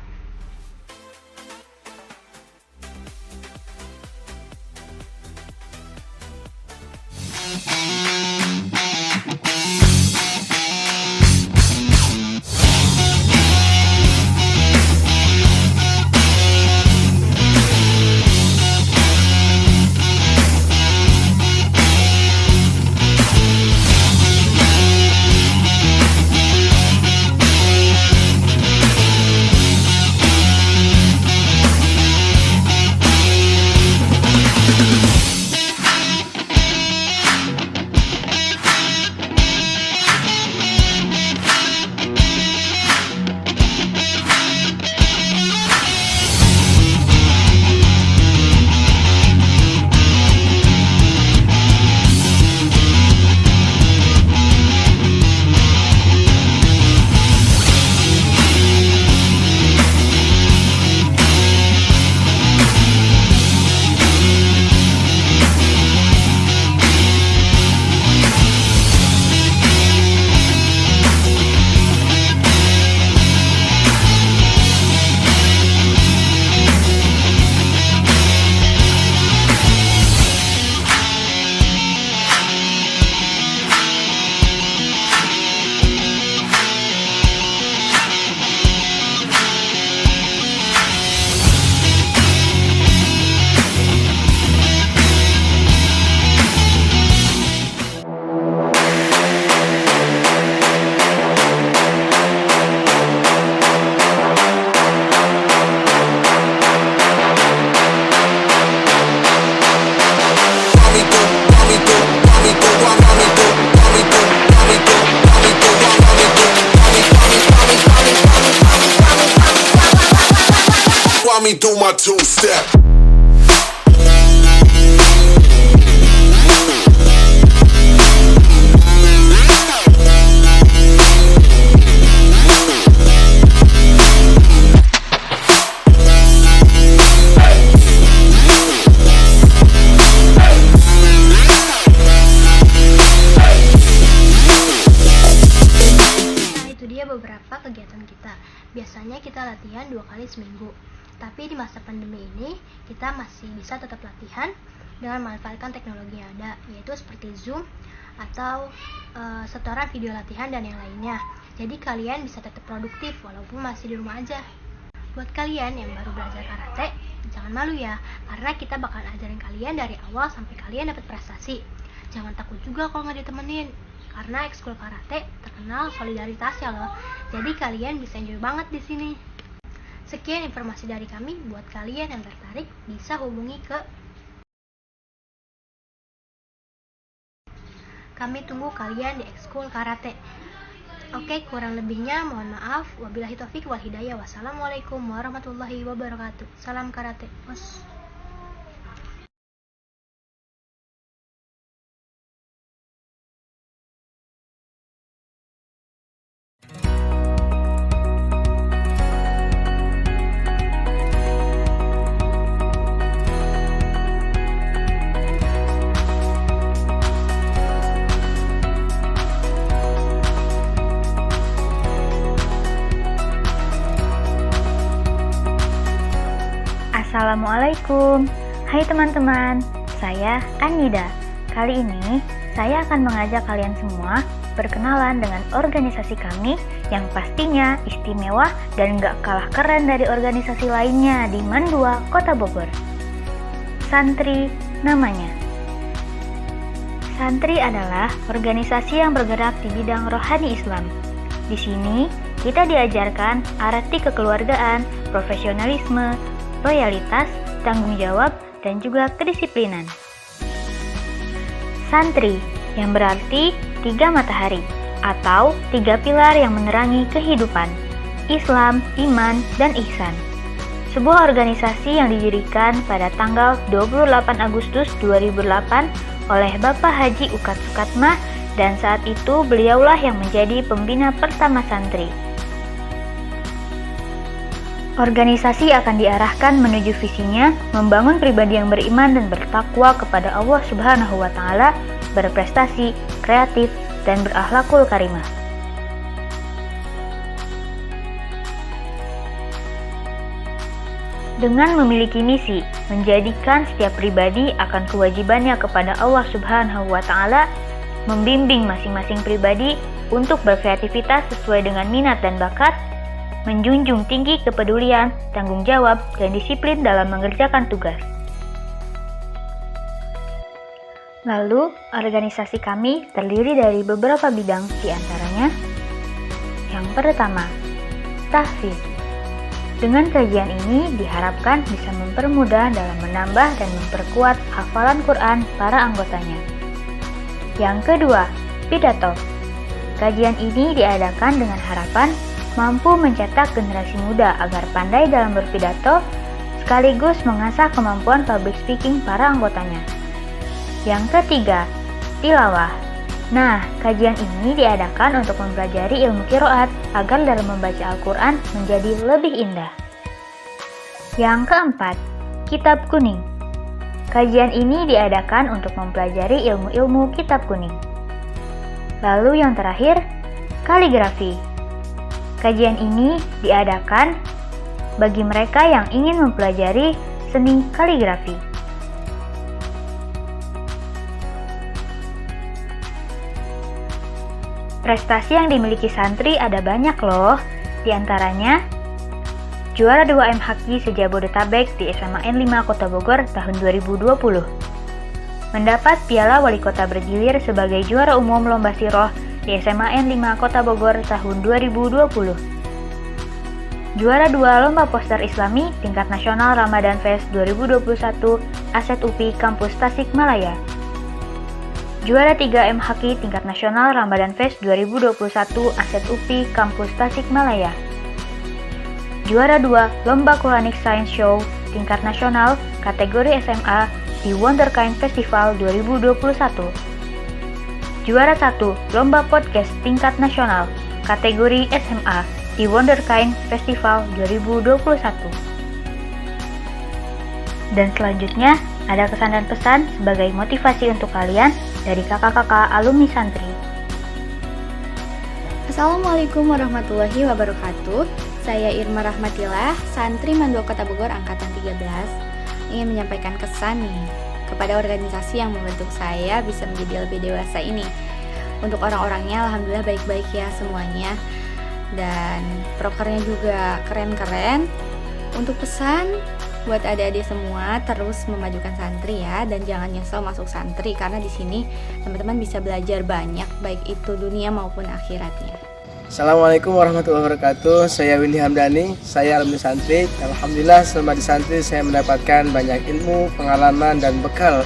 [SPEAKER 10] Me do my two-step.
[SPEAKER 8] Beberapa kegiatan kita. Biasanya kita latihan 2 kali seminggu. Tapi di masa pandemi ini kita masih bisa tetap latihan dengan memanfaatkan teknologi yang ada, yaitu seperti Zoom atau setoran video latihan dan yang lainnya. Jadi kalian bisa tetap produktif walaupun masih di rumah aja. Buat kalian yang baru belajar karate, jangan malu ya, karena kita bakal ajarin kalian dari awal sampai kalian dapat prestasi. Jangan takut juga kalau nggak ditemenin, karena ekskul karate terkenal solidaritasnya loh. Jadi kalian bisa enjoy banget di sini. Sekian informasi dari kami. Buat kalian yang tertarik bisa hubungi ke kami. Tunggu kalian di ekskul karate. Oke, kurang lebihnya mohon maaf. Wabillahi taufik wal hidayah. Wassalamualaikum warahmatullahi wabarakatuh. Salam karate. Mas.
[SPEAKER 12] Assalamualaikum. Hai teman-teman, saya Anida. Kali ini saya akan mengajak kalian semua berkenalan dengan organisasi kami yang pastinya istimewa dan gak kalah keren dari organisasi lainnya di MAN 2 Kota Bogor. Santri namanya. Santri adalah organisasi yang bergerak di bidang rohani Islam. Di sini kita diajarkan arti kekeluargaan, profesionalisme, loyalitas, tanggung jawab, dan juga kedisiplinan. Santri yang berarti 3 matahari atau 3 pilar yang menerangi kehidupan, Islam, iman, dan ihsan. Sebuah organisasi yang didirikan pada tanggal 28 Agustus 2008 oleh Bapak Haji Ukat Sukatma, dan saat itu beliaulah yang menjadi pembina pertama santri. Organisasi akan diarahkan menuju visinya membangun pribadi yang beriman dan bertakwa kepada Allah Subhanahu wa Ta'ala, berprestasi, kreatif, dan berakhlakul karimah. Dengan memiliki misi menjadikan setiap pribadi akan kewajibannya kepada Allah Subhanahu wa Ta'ala, membimbing masing-masing pribadi untuk berkreativitas sesuai dengan minat dan bakat, menjunjung tinggi kepedulian, tanggung jawab, dan disiplin dalam mengerjakan tugas. Lalu, organisasi kami terdiri dari beberapa bidang, di antaranya yang pertama, tahfiz. Dengan kajian ini diharapkan bisa mempermudah dalam menambah dan memperkuat hafalan Quran para anggotanya. Yang kedua, pidato. Kajian ini diadakan dengan harapan mampu mencetak generasi muda agar pandai dalam berpidato, sekaligus mengasah kemampuan public speaking para anggotanya. Yang ketiga, tilawah. Nah, kajian ini diadakan untuk mempelajari ilmu qiraat agar dalam membaca Al-Quran menjadi lebih indah. Yang keempat, kitab kuning. Kajian ini diadakan untuk mempelajari ilmu-ilmu kitab kuning. Lalu yang terakhir, kaligrafi. Kajian ini diadakan bagi mereka yang ingin mempelajari seni kaligrafi. Prestasi yang dimiliki santri ada banyak loh, di antaranya juara 2 MHQ se-Jabodetabek di SMA N5 Kota Bogor tahun 2020. Mendapat Piala Wali Kota Bergilir sebagai juara umum lomba siroh di SMA N5 Kota Bogor tahun 2020. Juara 2 Lomba Poster Islami tingkat nasional Ramadan Fest 2021 Aset UPI Kampus Tasikmalaya. Juara 3 MHQ tingkat nasional Ramadan Fest 2021 Aset UPI Kampus Tasikmalaya. Juara 2 Lomba Quranic Science Show tingkat nasional kategori SMA di Wonderkind Festival 2021. Juara 1 Lomba Podcast tingkat nasional kategori SMA di Wonderkind Festival 2021. Dan selanjutnya ada kesan dan pesan sebagai motivasi untuk kalian dari kakak-kakak alumni santri.
[SPEAKER 3] Assalamualaikum warahmatullahi wabarakatuh. Saya Irma Rahmatillah, santri MAN 2 Kota Bogor angkatan 13, ingin menyampaikan kesan nih kepada organisasi yang membentuk saya bisa menjadi lebih dewasa ini. Untuk orang-orangnya alhamdulillah baik-baik ya semuanya, dan prokernya juga keren-keren. Untuk pesan buat adik-adik semua, terus memajukan santri ya, dan jangan nyesel masuk santri karena di sini teman-teman bisa belajar banyak, baik itu dunia maupun akhiratnya.
[SPEAKER 9] Assalamualaikum warahmatullahi wabarakatuh. Saya Windy Hamdani, saya alumni santri. Alhamdulillah selama di santri saya mendapatkan banyak ilmu, pengalaman, dan bekal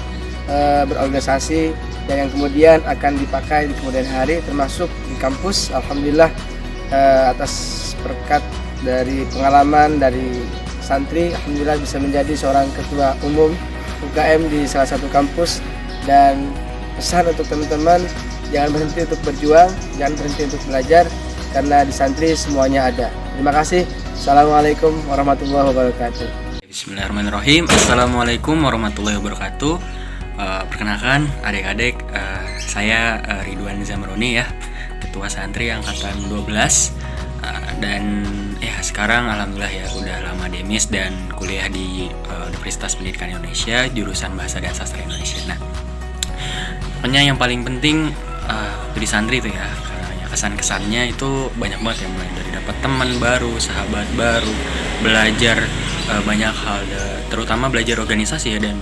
[SPEAKER 9] berorganisasi dan yang kemudian akan dipakai di kemudian hari termasuk di kampus. Alhamdulillah atas berkat dari pengalaman dari santri, alhamdulillah bisa menjadi seorang ketua umum UKM di salah satu kampus. Dan pesan untuk teman-teman, jangan berhenti untuk berjuang, jangan berhenti untuk belajar, karena di santri semuanya ada. Terima kasih. Assalamualaikum warahmatullahi wabarakatuh.
[SPEAKER 4] Bismillahirrahmanirrahim. Assalamualaikum warahmatullahi wabarakatuh. Perkenalkan adik-adik, saya Ridwan Zamroni ya, Ketua Santri Angkatan 12. Dan ya sekarang alhamdulillah ya udah lama demis dan kuliah di Universitas Pendidikan Indonesia, jurusan Bahasa dan Sastra Indonesia. Nah, pokoknya yang paling penting di santri itu ya, kesan-kesannya itu banyak banget ya, mulai dari dapat teman baru, sahabat baru, belajar banyak hal, terutama belajar organisasi ya, dan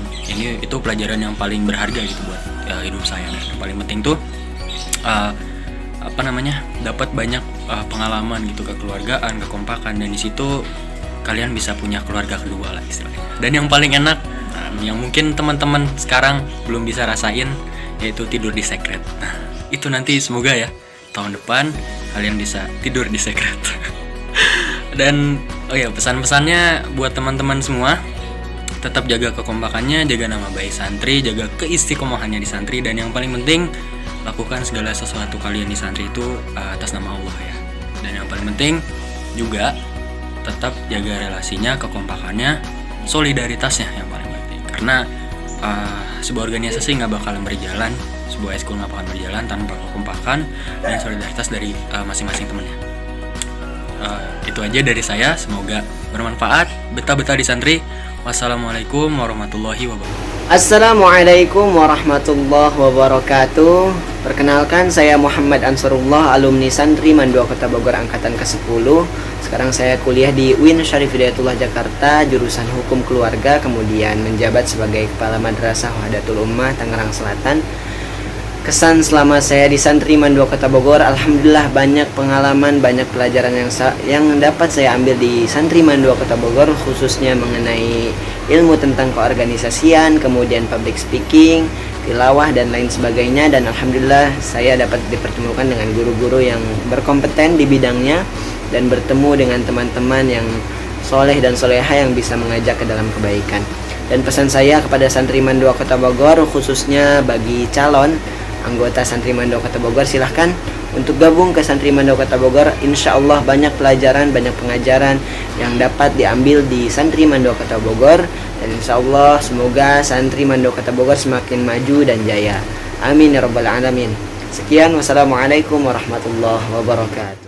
[SPEAKER 4] itu pelajaran yang paling berharga gitu buat hidup saya. Dan yang paling penting tuh dapat banyak pengalaman gitu, kekeluargaan, kekompakan, dan di situ kalian bisa punya keluarga kedua lah istilahnya. Dan yang paling enak, yang mungkin teman-teman sekarang belum bisa rasain, yaitu tidur di sekret. Nah, itu nanti semoga ya tahun depan kalian bisa tidur di sekret. Dan pesan-pesannya buat teman-teman semua, tetap jaga kekompakannya, jaga nama baik santri, jaga keistiqomahannya di santri, dan yang paling penting lakukan segala sesuatu kalian di santri itu atas nama Allah ya. Dan yang paling penting juga tetap jaga relasinya, kekompakannya, solidaritasnya yang paling penting. Karena sebuah organisasi nggak bakalan berjalan, sebuah eskul nggak bakalan berjalan tanpa kekompakan dan solidaritas dari masing-masing temannya. Itu aja dari saya, semoga bermanfaat. Betah-betah di santri. Wassalamualaikum warahmatullahi wabarakatuh.
[SPEAKER 11] Assalamualaikum warahmatullahi wabarakatuh. Perkenalkan, saya Muhammad Ansarullah, alumni Santri Mandua Kota Bogor angkatan ke-10. Sekarang saya kuliah di UIN Syarif Hidayatullah Jakarta, jurusan Hukum Keluarga, kemudian menjabat sebagai Kepala Madrasah Wahdatul Ummah Tangerang Selatan. Kesan selama saya di Santri Mandua Kota Bogor, alhamdulillah banyak pengalaman, banyak pelajaran yang dapat saya ambil di Santri Mandua Kota Bogor, khususnya mengenai ilmu tentang keorganisasian, kemudian public speaking, tilawah, dan lain sebagainya. Dan alhamdulillah saya dapat dipertemukan dengan guru-guru yang berkompeten di bidangnya dan bertemu dengan teman-teman yang soleh dan soleha yang bisa mengajak ke dalam kebaikan. Dan pesan saya kepada Santri Mandua Kota Bogor, khususnya bagi calon anggota Santri Mandua Kota Bogor, silahkan untuk gabung ke Santri Mandua Kota Bogor. Insya Allah banyak pelajaran, banyak pengajaran yang dapat diambil di Santri Mandua Kota Bogor. Dan insya Allah semoga Santri Mandua Kota Bogor semakin maju dan jaya. Amin ya rabbal alamin. Sekian, wassalamualaikum warahmatullahi wabarakatuh.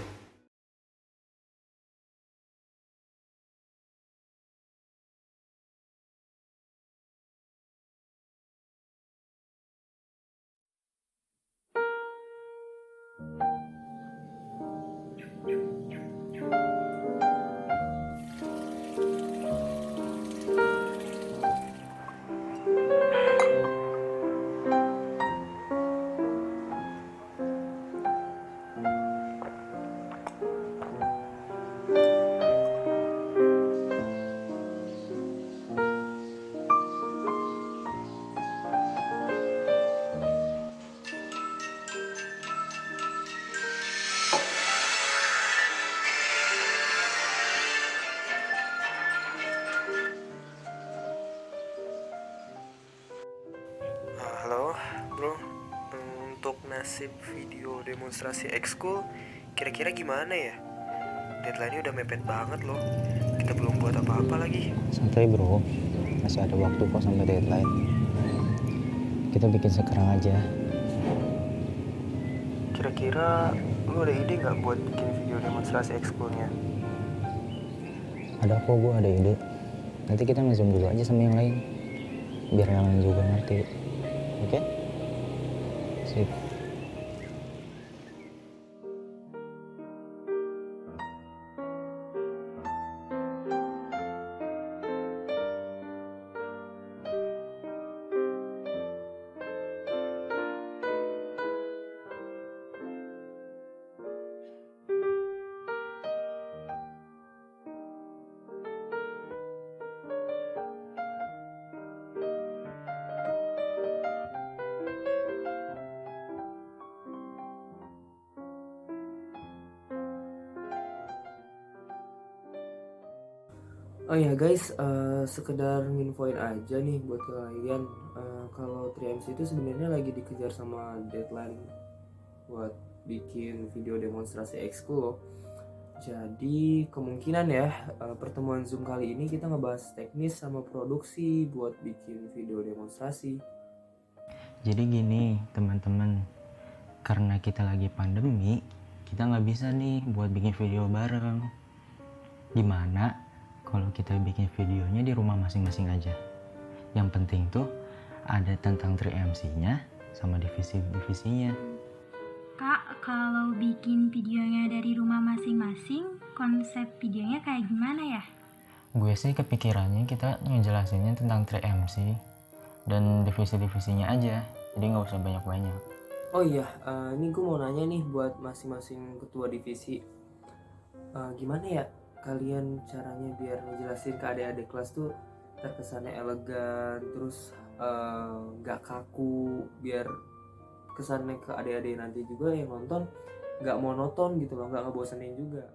[SPEAKER 13] Halo bro, untuk nasib video demonstrasi ekskul kira-kira gimana ya? Deadline-nya udah mepet banget loh, kita belum buat apa-apa lagi.
[SPEAKER 24] Santai bro, masih ada waktu kok sampai deadline. Kita bikin sekarang aja.
[SPEAKER 13] Kira-kira lu ada ide nggak buat bikin video demonstrasi ekskulnya?
[SPEAKER 24] Ada kok, gue ada ide. Nanti kita nge-zoom dulu aja sama yang lain, biar yang lain juga ngerti. Oke? Sip.
[SPEAKER 14] Oh ya guys, sekedar nginfoin aja nih buat kalian, kalau 3MC itu sebenarnya lagi dikejar sama deadline buat bikin video demonstrasi ekskul loh. Jadi kemungkinan ya pertemuan Zoom kali ini kita ngebahas teknis sama produksi buat bikin video demonstrasi.
[SPEAKER 24] Jadi gini teman-teman, karena kita lagi pandemi, kita nggak bisa nih buat bikin video bareng. Gimana kalau kita bikin videonya di rumah masing-masing aja? Yang penting tuh ada tentang 3MC-nya sama divisi-divisinya.
[SPEAKER 8] Kak, kalau bikin videonya dari rumah masing-masing, konsep videonya kayak gimana ya?
[SPEAKER 24] Gue sih kepikirannya kita ngejelasinnya tentang 3MC dan divisi-divisinya aja, jadi nggak usah banyak-banyak.
[SPEAKER 14] Oh iya, ini gue mau nanya nih buat masing-masing ketua divisi, gimana ya kalian caranya biar ngejelasin ke adik-adik kelas tuh terkesannya elegan, terus gak kaku, biar kesannya ke adik-adik nanti juga yang nonton gak monoton gitu loh, gak ngebosenin juga.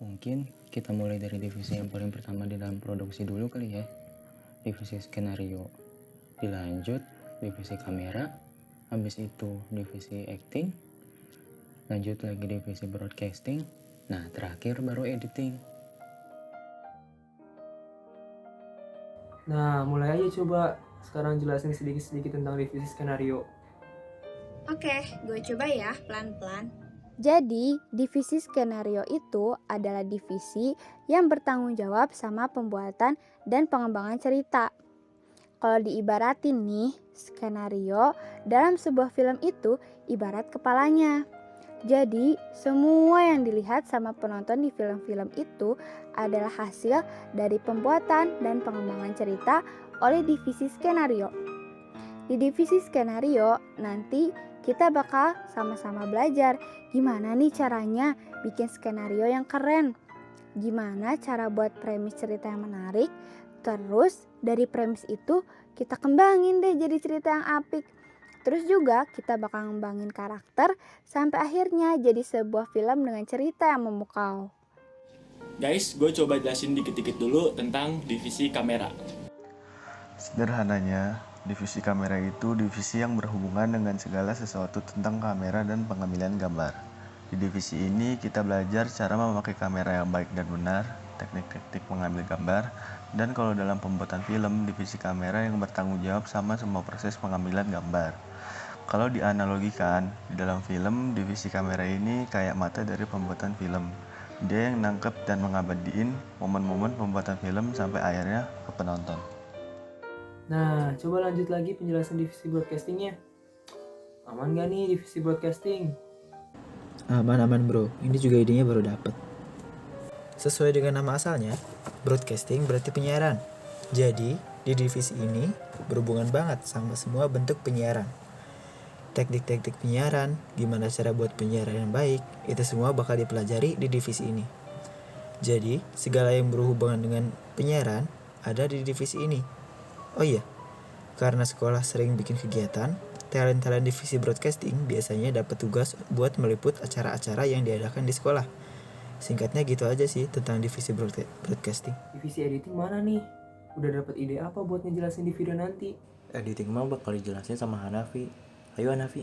[SPEAKER 24] Mungkin kita mulai dari divisi yang paling pertama di dalam produksi dulu kali ya, divisi skenario. Dilanjut divisi kamera, habis itu divisi acting, lanjut lagi divisi broadcasting, nah terakhir baru editing.
[SPEAKER 14] Nah, mulai aja coba sekarang jelasin sedikit-sedikit tentang divisi skenario.
[SPEAKER 8] Oke, gue coba ya pelan-pelan.
[SPEAKER 3] Jadi, divisi skenario itu adalah divisi yang bertanggung jawab sama pembuatan dan pengembangan cerita. Kalau diibaratin nih, skenario dalam sebuah film itu ibarat kepalanya. Jadi, semua yang dilihat sama penonton di film-film itu adalah hasil dari pembuatan dan pengembangan cerita oleh divisi skenario. Di divisi skenario, nanti kita bakal sama-sama belajar gimana nih caranya bikin skenario yang keren. Gimana cara buat premis cerita yang menarik. Terus dari premis itu kita kembangin deh jadi cerita yang apik. Terus juga kita bakal ngembangin karakter sampai akhirnya jadi sebuah film dengan cerita yang memukau.
[SPEAKER 15] Guys, gue coba jelasin dikit-dikit dulu tentang divisi kamera.
[SPEAKER 17] Sederhananya, divisi kamera itu divisi yang berhubungan dengan segala sesuatu tentang kamera dan pengambilan gambar. Di divisi ini kita belajar cara memakai kamera yang baik dan benar, teknik-teknik mengambil gambar, dan kalau dalam pembuatan film, divisi kamera yang bertanggung jawab sama semua proses pengambilan gambar. Kalau dianalogikan, di dalam film, divisi kamera ini kayak mata dari pembuatan film. Dia yang nangkep dan mengabadiin momen-momen pembuatan film sampai akhirnya ke penonton.
[SPEAKER 14] Nah, coba lanjut lagi penjelasan divisi broadcastingnya. Aman gak nih divisi broadcasting?
[SPEAKER 18] Aman bro, ini juga idenya baru dapet. Sesuai dengan nama asalnya, broadcasting berarti penyiaran. Jadi, di divisi ini berhubungan banget sama semua bentuk penyiaran. Teknik-teknik penyiaran, gimana cara buat penyiaran yang baik, itu semua bakal dipelajari di divisi ini. Jadi, segala yang berhubungan dengan penyiaran ada di divisi ini. Oh iya, karena sekolah sering bikin kegiatan, talent-talent divisi broadcasting biasanya dapat tugas buat meliput acara-acara yang diadakan di sekolah. Singkatnya gitu aja sih tentang divisi broadcasting.
[SPEAKER 14] Divisi editing mana nih? Udah dapat ide apa buat ngejelasin di video nanti?
[SPEAKER 24] Editing mah bakal dijelasin sama Hanafi. Ayo Hanafi.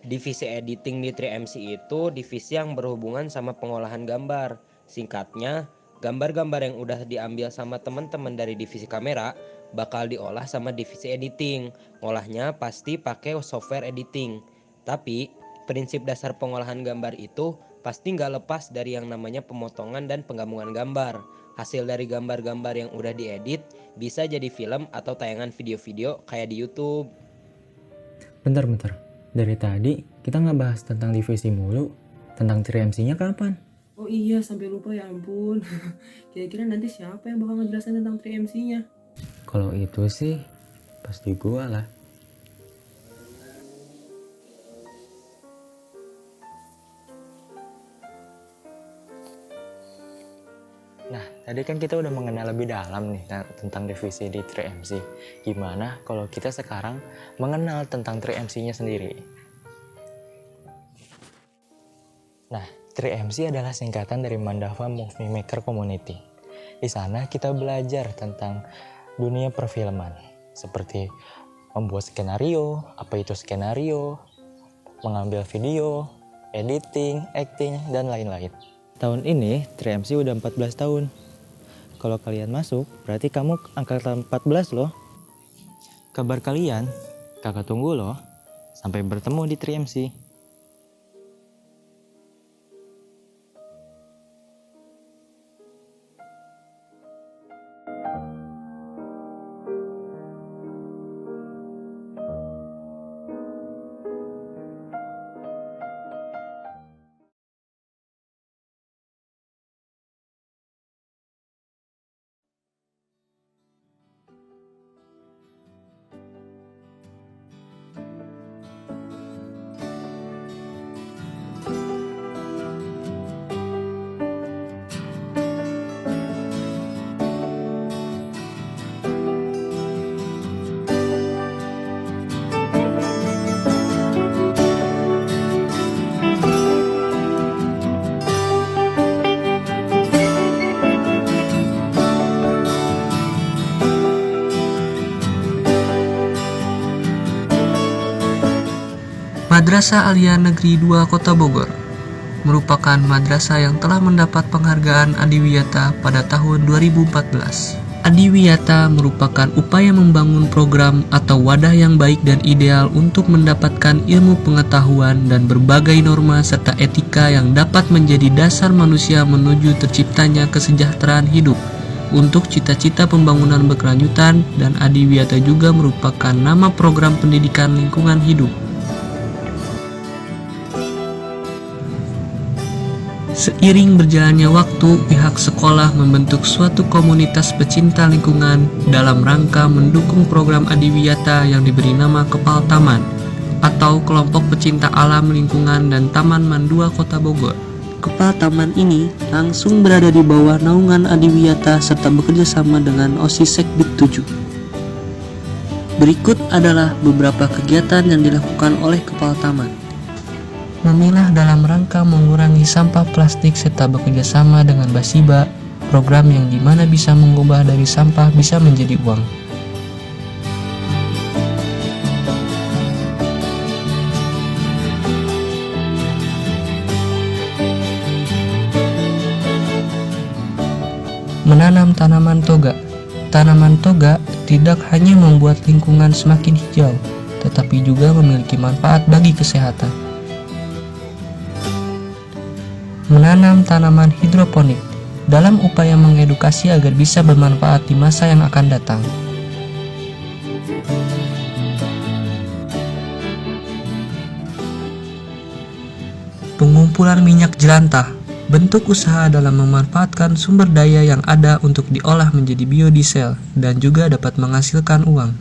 [SPEAKER 19] Divisi editing di 3MC itu divisi yang berhubungan sama pengolahan gambar. Singkatnya, gambar-gambar yang udah diambil sama teman-teman dari divisi kamera bakal diolah sama divisi editing. Ngolahnya pasti pakai software editing. Tapi, prinsip dasar pengolahan gambar itu pasti nggak lepas dari yang namanya pemotongan dan penggabungan gambar. Hasil dari gambar-gambar yang udah diedit bisa jadi film atau tayangan video-video kayak di YouTube.
[SPEAKER 24] Bentar. Dari tadi kita nggak bahas tentang divisi mulu. Tentang 3MC-nya kapan?
[SPEAKER 14] Oh iya, sampai lupa ya ampun. Kira-kira nanti siapa yang bakal ngejelasin tentang 3MC-nya?
[SPEAKER 24] Kalau itu sih pasti gua lah. Nah, tadi kan kita udah mengenal lebih dalam nih tentang divisi di 3MC. Gimana kalau kita sekarang mengenal tentang 3MC-nya sendiri? Nah, 3MC adalah singkatan dari Mandava Movie Maker Community. Di sana kita belajar tentang dunia perfilman, seperti membuat skenario, apa itu skenario, mengambil video, editing, acting, dan lain-lain. Tahun ini 3MC udah 14 tahun. Kalau kalian masuk, berarti kamu angkatan 14 loh. Kabar kalian, kakak tunggu loh. Sampai bertemu di 3MC.
[SPEAKER 16] Madrasah Aliyah Negeri 2 Kota Bogor merupakan madrasah yang telah mendapat penghargaan Adiwiyata pada tahun 2014. Adiwiyata merupakan upaya membangun program atau wadah yang baik dan ideal untuk mendapatkan ilmu pengetahuan dan berbagai norma serta etika yang dapat menjadi dasar manusia menuju terciptanya kesejahteraan hidup untuk cita-cita pembangunan berkelanjutan, dan Adiwiyata juga merupakan nama program pendidikan lingkungan hidup. Seiring berjalannya waktu, pihak sekolah membentuk suatu komunitas pecinta lingkungan dalam rangka mendukung program Adiwiyata yang diberi nama Kepal Taman atau Kelompok Pecinta Alam Lingkungan dan Taman Man 2 Kota Bogor. Kepal Taman ini langsung berada di bawah naungan Adiwiyata serta bekerja sama dengan OSIS Sekdik 7. Berikut adalah beberapa kegiatan yang dilakukan oleh Kepal Taman. Memilah dalam rangka mengurangi sampah plastik serta bekerjasama dengan Basiba, program yang dimana bisa mengubah dari sampah bisa menjadi uang. Menanam tanaman toga. Tanaman toga tidak hanya membuat lingkungan semakin hijau, tetapi juga memiliki manfaat bagi kesehatan. Menanam tanaman hidroponik dalam upaya mengedukasi agar bisa bermanfaat di masa yang akan datang. Pengumpulan minyak jelantah, bentuk usaha dalam memanfaatkan sumber daya yang ada untuk diolah menjadi biodiesel dan juga dapat menghasilkan uang.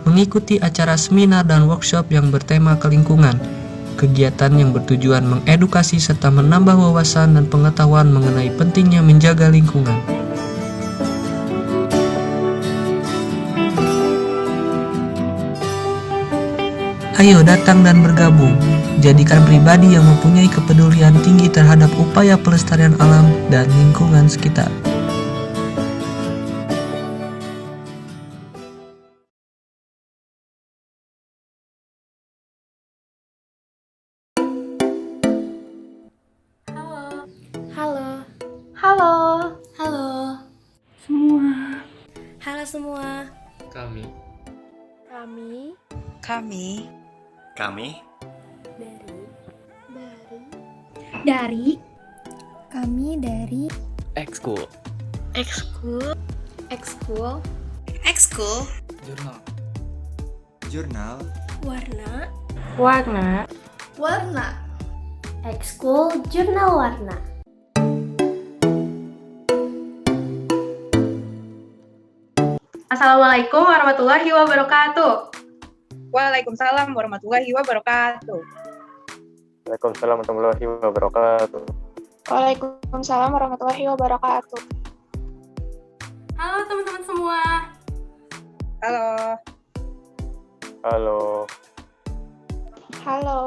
[SPEAKER 16] Mengikuti acara seminar dan workshop yang bertema kelingkungan, kegiatan yang bertujuan mengedukasi serta menambah wawasan dan pengetahuan mengenai pentingnya menjaga lingkungan. Ayo datang dan bergabung. Jadikan pribadi yang mempunyai kepedulian tinggi terhadap upaya pelestarian alam dan lingkungan sekitar.
[SPEAKER 20] Halo semua.
[SPEAKER 14] Kami.
[SPEAKER 20] Dari
[SPEAKER 8] Kami dari
[SPEAKER 24] Ekskul.
[SPEAKER 8] Ekskul
[SPEAKER 21] Jurnal
[SPEAKER 20] Warna Ekskul Jurnal Warna.
[SPEAKER 23] Assalamualaikum warahmatullahi wabarakatuh.
[SPEAKER 22] Waalaikumsalam warahmatullahi wabarakatuh.
[SPEAKER 25] Waalaikumsalam warahmatullahi wabarakatuh.
[SPEAKER 5] Waalaikumsalam warahmatullahi wabarakatuh.
[SPEAKER 23] Halo teman-teman semua.
[SPEAKER 22] Halo.
[SPEAKER 25] Halo.
[SPEAKER 5] Halo.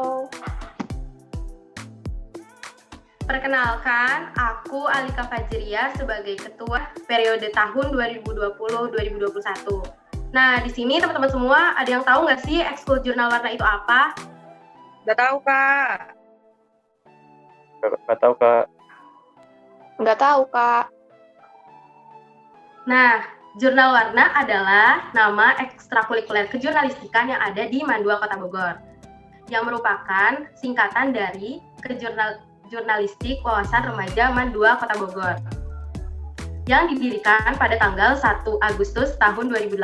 [SPEAKER 1] Perkenalkan, aku Alika Fajriya sebagai ketua periode tahun 2020-2021. Nah, di sini teman-teman semua ada yang tahu nggak sih ekskul jurnal warna itu apa?
[SPEAKER 22] Nggak tahu, Kak.
[SPEAKER 25] Nggak tahu, Kak.
[SPEAKER 1] Nggak tahu, Kak. Nah, jurnal warna adalah nama ekstrakurikuler kejurnalistikan yang ada di Mandua Kota Bogor, yang merupakan singkatan dari Jurnalistik Wawasan Remaja Mandua Kota Bogor, yang didirikan pada tanggal 1 Agustus tahun 2008.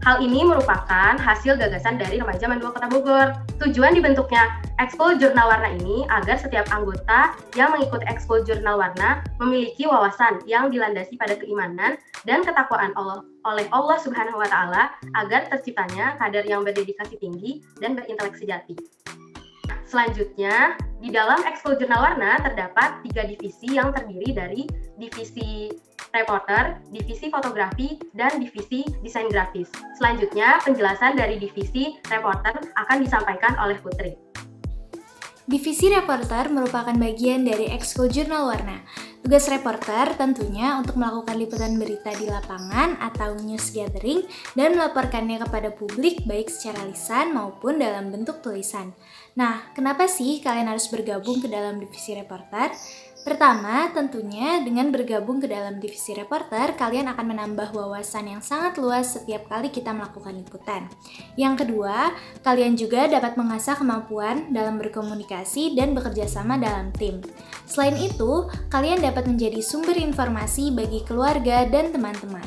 [SPEAKER 1] Hal ini merupakan hasil gagasan dari remaja Mandua Kota Bogor. Tujuan dibentuknya ekskul jurnal warna ini agar setiap anggota yang mengikuti ekskul jurnal warna memiliki wawasan yang dilandasi pada keimanan dan ketakwaan oleh Allah Subhanahu wa Ta'ala, agar terciptanya kader yang berdedikasi tinggi dan berintelek sejati. Selanjutnya, di dalam ekskul jurnal warna terdapat 3 divisi yang terdiri dari divisi reporter, divisi fotografi, dan divisi desain grafis. Selanjutnya, penjelasan dari divisi reporter akan disampaikan oleh Putri.
[SPEAKER 8] Divisi reporter merupakan bagian dari ekskul jurnal warna. Tugas reporter tentunya untuk melakukan liputan berita di lapangan atau news gathering dan melaporkannya kepada publik baik secara lisan maupun dalam bentuk tulisan. Nah, kenapa sih kalian harus bergabung ke dalam divisi reporter? Pertama, tentunya dengan bergabung ke dalam divisi reporter, kalian akan menambah wawasan yang sangat luas setiap kali kita melakukan liputan. Yang kedua, kalian juga dapat mengasah kemampuan dalam berkomunikasi dan bekerja sama dalam tim. Selain itu, kalian dapat menjadi sumber informasi bagi keluarga dan teman-teman.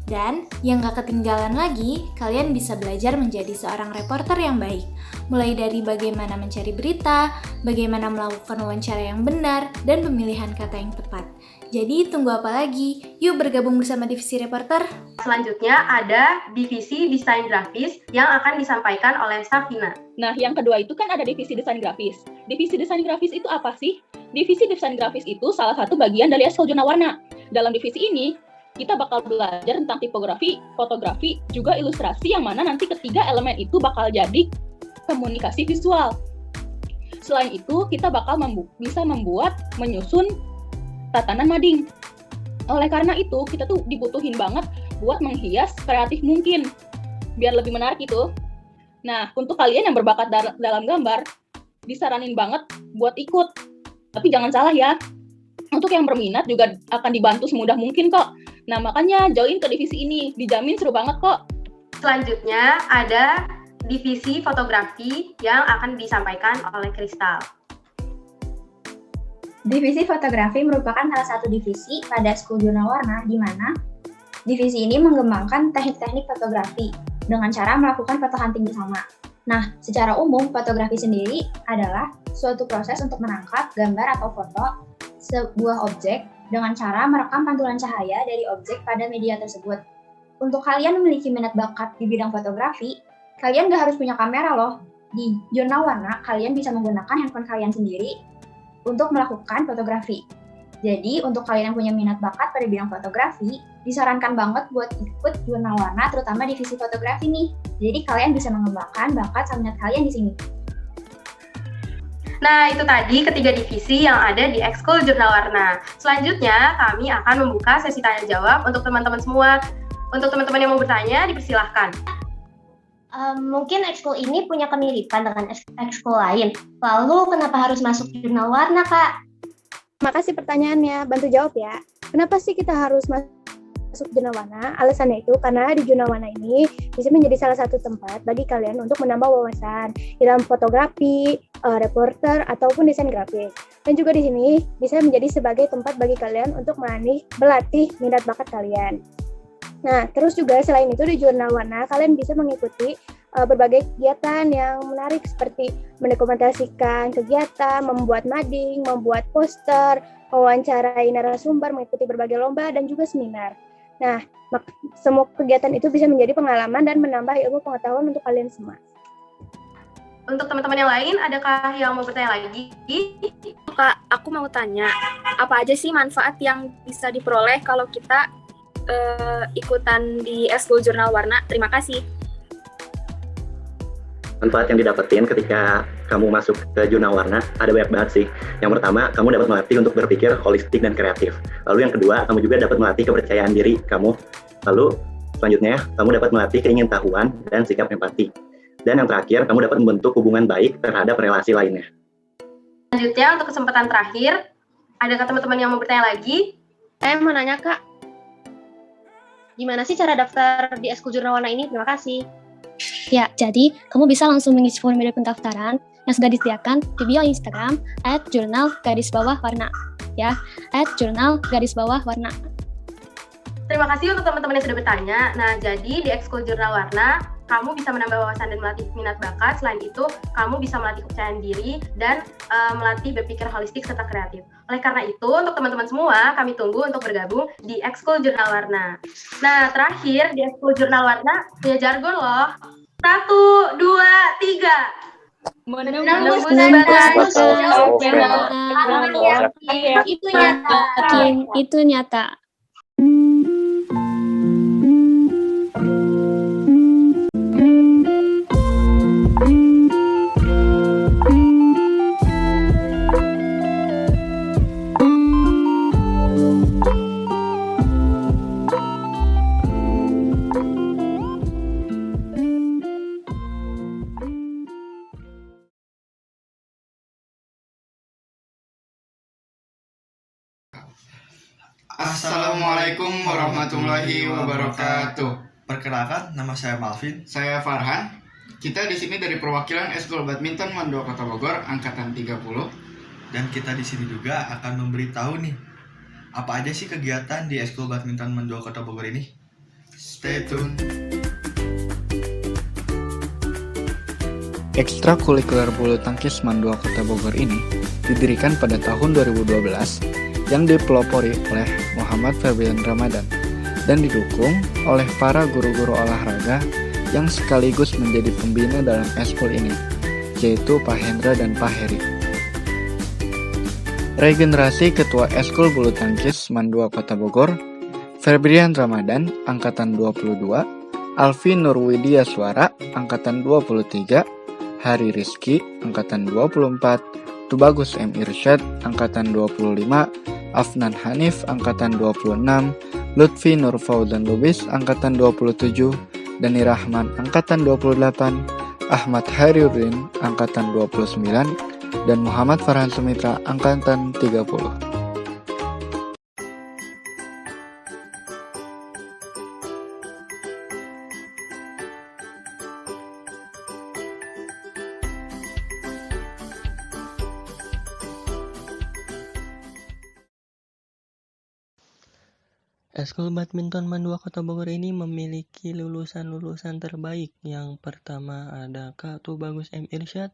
[SPEAKER 8] Dan yang gak ketinggalan lagi, kalian bisa belajar menjadi seorang reporter yang baik. Mulai dari bagaimana mencari berita, bagaimana melakukan wawancara yang benar, dan pemilihan kata yang tepat. Jadi tunggu apa lagi? Yuk bergabung bersama divisi reporter.
[SPEAKER 1] Selanjutnya ada divisi desain grafis yang akan disampaikan oleh Safina.
[SPEAKER 2] Nah, yang kedua itu kan ada divisi desain grafis. Divisi desain grafis itu apa sih? Divisi desain grafis itu salah satu bagian dari ekskul jurnal warna. Dalam divisi ini, kita bakal belajar tentang tipografi, fotografi, juga ilustrasi, yang mana nanti ketiga elemen itu bakal jadi komunikasi visual. Selain itu, kita bakal bisa membuat, menyusun tatanan mading. Oleh karena itu, kita tuh dibutuhin banget buat menghias kreatif mungkin, biar lebih menarik itu. Nah, untuk kalian yang berbakat dalam gambar, disaranin banget buat ikut. Tapi jangan salah ya, untuk yang berminat juga akan dibantu semudah mungkin kok. Nah, makanya join ke divisi ini, dijamin seru banget kok.
[SPEAKER 1] Selanjutnya ada divisi fotografi yang akan disampaikan oleh Kristal.
[SPEAKER 6] Divisi fotografi merupakan salah satu divisi pada ekskul jurnal warna, di mana divisi ini mengembangkan teknik-teknik fotografi dengan cara melakukan foto hunting bersama. Nah, secara umum, fotografi sendiri adalah suatu proses untuk menangkap gambar atau foto sebuah objek dengan cara merekam pantulan cahaya dari objek pada media tersebut. Untuk kalian memiliki minat bakat di bidang fotografi, kalian gak harus punya kamera loh. Di jurnal warna, kalian bisa menggunakan handphone kalian sendiri untuk melakukan fotografi. Jadi, untuk kalian yang punya minat bakat pada bidang fotografi, disarankan banget buat ikut jurnal warna, terutama divisi fotografi nih. Jadi, kalian bisa mengembangkan bakat sama minat kalian di sini.
[SPEAKER 1] Nah, itu tadi ketiga divisi yang ada di ekskul jurnal warna. Selanjutnya, kami akan membuka sesi tanya jawab untuk teman-teman semua. Untuk teman-teman yang mau bertanya, dipersilahkan.
[SPEAKER 20] Mungkin ekskul ini punya kemiripan dengan ekskul lain. Lalu, kenapa harus masuk jurnal warna, Kak?
[SPEAKER 23] Makasih pertanyaannya, bantu jawab ya. Kenapa sih kita harus masuk jurnal warna? Alasannya itu karena di jurnal warna ini bisa menjadi salah satu tempat bagi kalian untuk menambah wawasan dalam fotografi, reporter, ataupun desain grafis. Dan juga di sini bisa menjadi sebagai tempat bagi kalian untuk berlatih minat bakat kalian. Nah, terus juga selain itu di jurnal warna kalian bisa mengikuti berbagai kegiatan yang menarik seperti mendokumentasikan kegiatan, membuat mading, membuat poster, mewawancarai narasumber, mengikuti berbagai lomba dan juga seminar. Nah, semua kegiatan itu bisa menjadi pengalaman dan menambah ilmu pengetahuan untuk kalian semua.
[SPEAKER 1] Untuk teman-teman yang lain, adakah yang mau bertanya lagi?
[SPEAKER 23] Kak, aku mau tanya, apa aja sih manfaat yang bisa diperoleh kalau kita ikutan di ekskul jurnal warna? Terima kasih.
[SPEAKER 7] Manfaat yang didapetin ketika kamu masuk ke jurnal warna ada banyak banget sih. Yang pertama, kamu dapat melatih untuk berpikir holistik dan kreatif. Lalu yang kedua, kamu juga dapat melatih kepercayaan diri kamu. Lalu selanjutnya, kamu dapat melatih keingintahuan dan sikap empati. Dan yang terakhir, kamu dapat membentuk hubungan baik terhadap relasi lainnya.
[SPEAKER 1] Selanjutnya, untuk kesempatan terakhir, adakah teman-teman yang mau bertanya lagi?
[SPEAKER 9] Saya mau nanya, Kak. Gimana sih cara daftar di Ekskul Jurnal Warna ini? Terima kasih.
[SPEAKER 10] Ya, jadi kamu bisa langsung mengisi formulir pendaftaran yang sudah disediakan di bio Instagram @jurnal_warna. Ya, @jurnal_warna.
[SPEAKER 1] Terima kasih untuk teman-teman yang sudah bertanya. Nah, jadi di Ekskul Jurnal Warna, kamu bisa menambah wawasan dan melatih minat bakat. Selain itu, kamu bisa melatih kepercayaan diri dan melatih berpikir holistik serta kreatif. Oleh karena itu, untuk teman-teman semua, kami tunggu untuk bergabung di Ekskul Jurnal Warna. Nah, terakhir di Ekskul Jurnal Warna punya jargon loh. 1, 2, 3. Menembus batas
[SPEAKER 10] Itu nyata.
[SPEAKER 12] Assalamualaikum warahmatullahi wabarakatuh.
[SPEAKER 21] Perkenalkan, nama saya Malvin.
[SPEAKER 12] Saya Farhan. Kita di sini dari perwakilan Ekskul Badminton MAN 2 Kota Bogor angkatan 30.
[SPEAKER 21] Dan kita di sini juga akan memberitahu nih, apa aja sih kegiatan di Ekskul Badminton MAN 2 Kota Bogor ini. Stay tune.
[SPEAKER 26] Ekstrakurikuler bulu tangkis MAN 2 Kota Bogor ini didirikan pada tahun 2012 yang dipelopori oleh Muhammad Febrian Ramadan dan didukung oleh para guru-guru olahraga yang sekaligus menjadi pembina dalam ekskul ini, yaitu Pak Hendra dan Pak Heri. Regenerasi Ketua Ekskul Bulu Tangkis MAN 2 Kota Bogor, Febrian Ramadan, Angkatan 22, Alfi Nurwidia Suara, Angkatan 23, Hari Rizky, Angkatan 24, Tubagus M. Irsyad, Angkatan 25, Afnan Hanif, Angkatan 26, Lutfi Nurfauzan Lubis, Angkatan 27, Dani Rahman, Angkatan 28, Ahmad Hariuddin, Angkatan 29, dan Muhammad Farhan Sumitra, Angkatan 30.
[SPEAKER 24] Ekskul Badminton MAN 2 Kota Bogor ini memiliki lulusan-lulusan terbaik. Yang pertama ada Kak Tubagus M. Irsyad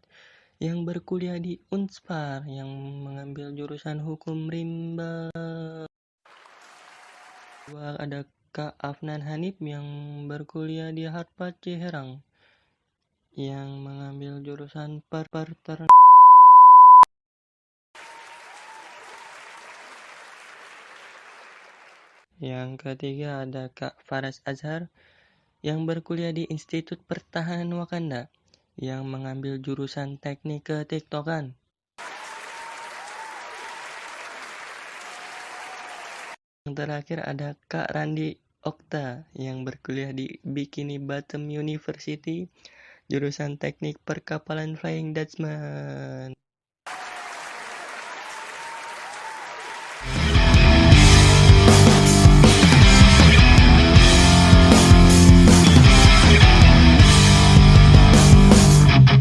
[SPEAKER 24] yang berkuliah di Unspar yang mengambil jurusan hukum rimba. Kedua ada Kak Afnan Hanif yang berkuliah di Harpat Ciherang yang mengambil jurusan peternak. Yang ketiga ada Kak Faras Azhar yang berkuliah di Institut Pertahanan Wakanda yang mengambil jurusan teknik ketiktokan. Yang terakhir ada Kak Randi Okta yang berkuliah di Bikini Bottom University jurusan teknik perkapalan Flying Dutchman.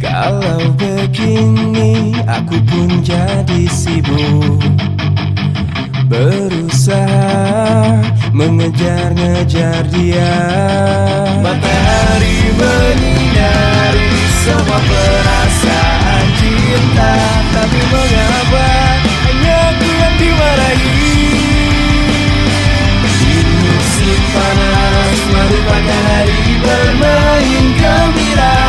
[SPEAKER 27] Kalau begini aku pun jadi sibuk berusaha mengejar-ngejar dia. Matahari menyinari semua perasaan cinta, tapi mengapa hanya aku yang dimarahi. Di musim panas merupakan hari bermain gembira.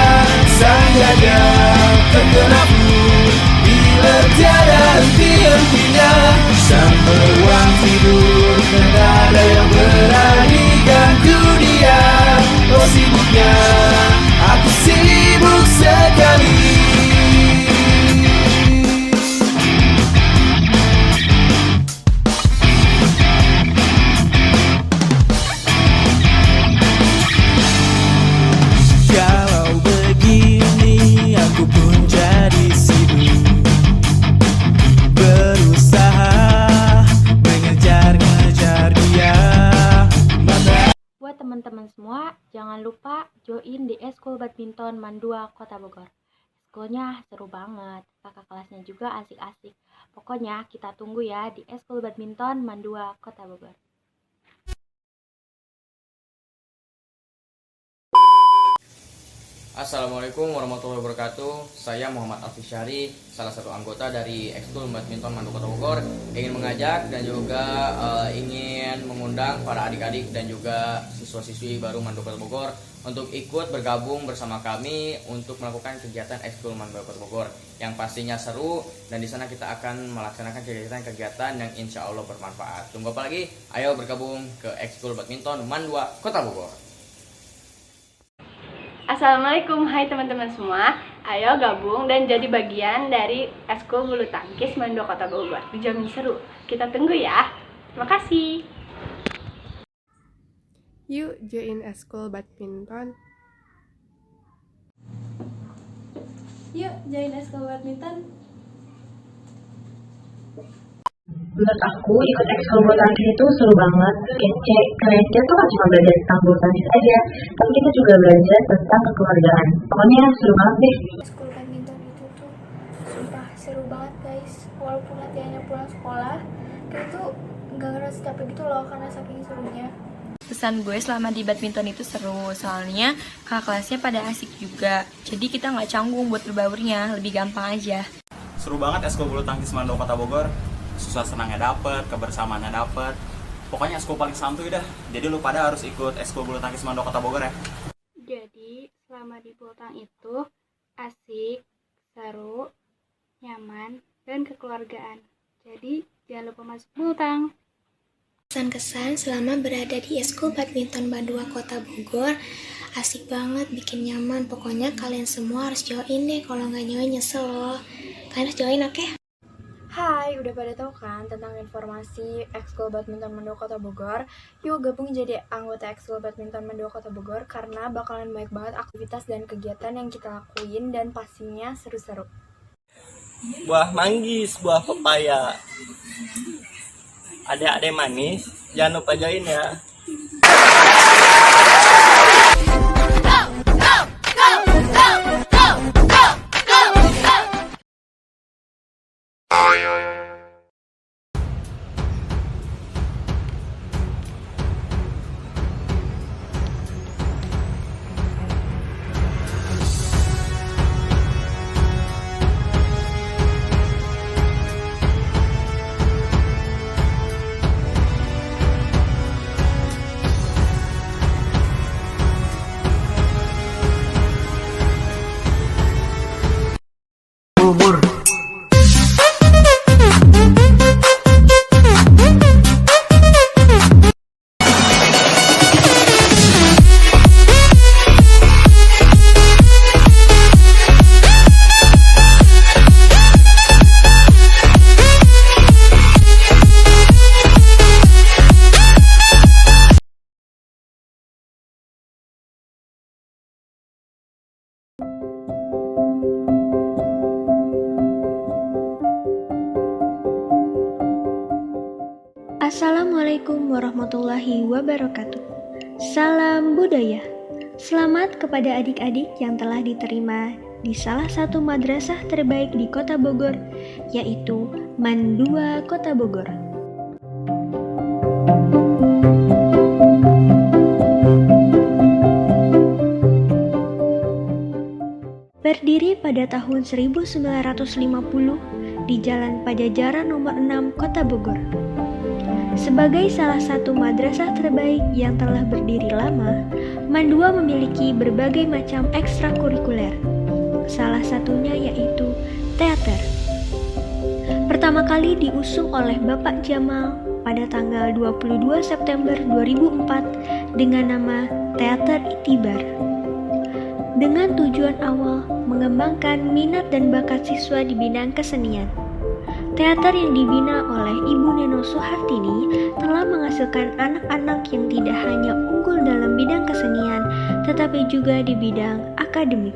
[SPEAKER 27] Sang gagal tergenap pun bila tiada henti-hentinya. Sampai ruang tidur tidak ada yang berani ganggu dia. Oh sibuknya aku sibuk saja.
[SPEAKER 3] teman-teman semua, jangan lupa join di Eskul Badminton MAN 2 Kota Bogor. Eskulnya seru banget, kakak kelasnya juga asik-asik. Pokoknya kita tunggu ya di Eskul Badminton MAN 2 Kota Bogor.
[SPEAKER 4] Assalamualaikum warahmatullahi wabarakatuh. Saya Muhammad Alfi Syari, salah satu anggota dari Ekskul Badminton MAN 2 Kota Bogor, ingin mengajak dan juga ingin mengundang para adik-adik dan juga siswa-siswi baru MAN 2 Kota Bogor untuk ikut bergabung bersama kami untuk melakukan kegiatan Ekskul MAN 2 Kota Bogor yang pastinya seru, dan di sana kita akan melaksanakan kegiatan-kegiatan yang insya Allah bermanfaat. Tunggu apa lagi? Ayo bergabung ke Ekskul Badminton MAN 2 Kota Bogor.
[SPEAKER 23] Assalamualaikum, hai teman-teman semua. Ayo gabung dan jadi bagian dari Eskul Bulu Tangkis MAN 2 Kota Bogor. Dijamin seru. Kita tunggu ya. Terima kasih.
[SPEAKER 11] Yuk join Eskul Badminton.
[SPEAKER 23] Yuk join Eskul Badminton.
[SPEAKER 13] Menurut aku ikut ekskul bulu tangkis itu seru banget, kece, karena kita tuh gak cuma belajar tentang bulu tangkis aja, tapi kita juga belajar tentang kekeluargaan. Pokoknya seru banget deh.
[SPEAKER 5] Ekskul badminton itu tuh sumpah seru banget guys. Walaupun latihannya pulang sekolah, kita tuh gak ngerasa capek gitu loh karena saking serunya.
[SPEAKER 15] Pesan gue selama di badminton itu seru, soalnya kakak kelasnya pada asik juga. Jadi kita nggak canggung buat berbaurnya, lebih gampang aja.
[SPEAKER 17] Seru banget Eskul Bulu Tangkis MAN 2 Kota Bogor. Susah senangnya dapet, kebersamaannya dapet. Pokoknya eskul paling santuy dah. Jadi lu pada harus ikut Eskul Bulu Tangkis MAN 2 Kota Bogor ya.
[SPEAKER 23] Jadi selama di bulu tang itu asik, seru, nyaman, dan kekeluargaan. Jadi jangan lupa masuk bulu tang.
[SPEAKER 18] Kesan-kesan selama berada di Eskul Badminton MAN 2 Kota Bogor, asik banget, bikin nyaman. Pokoknya kalian semua harus join deh, kalau nggak join nyesel loh. Kalian harus join, oke?
[SPEAKER 28] Hai, udah pada tahu kan tentang informasi Ekskul Badminton MAN 2 Kota Bogor? Yuk gabung jadi anggota Ekskul Badminton MAN 2 Kota Bogor karena bakalan banyak banget aktivitas dan kegiatan yang kita lakuin dan pastinya seru-seru.
[SPEAKER 29] Buah manggis, buah pepaya. Adik-adik manis, jangan lupa join ya.
[SPEAKER 18] Assalamualaikum warahmatullahi wabarakatuh. Salam budaya. Selamat kepada adik-adik yang telah diterima di salah satu madrasah terbaik di Kota Bogor, yaitu MAN 2 Kota Bogor. Berdiri pada tahun 1950 di Jalan Pajajaran nomor 6 Kota Bogor. Sebagai salah satu madrasah terbaik yang telah berdiri lama, MAN 2 memiliki berbagai macam ekstrakurikuler. Salah satunya yaitu teater. Pertama kali diusung oleh Bapak Jamal pada tanggal 22 September 2004 dengan nama Teater Itibar. Dengan tujuan awal mengembangkan minat dan bakat siswa di bidang kesenian. Teater yang dibina oleh Ibu Neno Soehartini telah menghasilkan anak-anak yang tidak hanya unggul dalam bidang kesenian, tetapi juga di bidang akademik.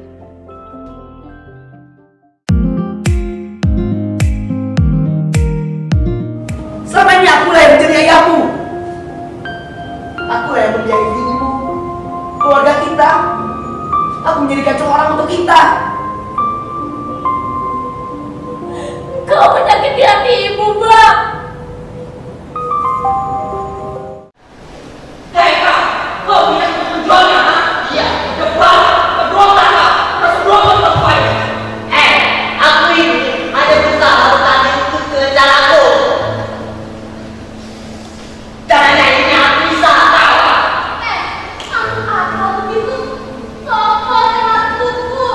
[SPEAKER 30] Selama ini aku yang menjadi ayahmu. Aku yang membiayai dirimu,
[SPEAKER 2] keluarga kita. Aku menjadikan seorang untuk kita.
[SPEAKER 6] Kau menyakiti hati ibu, Mbak.
[SPEAKER 2] Hei kak, kau tidak menjualnya? Iya, cepat, berdoakan kak, berdoakan kak supaya.
[SPEAKER 6] Aku ini ada berusaha bertanya untuk rencanaku. Caranya ini aku bisa tahu. Aku begitu sopo dengan buku.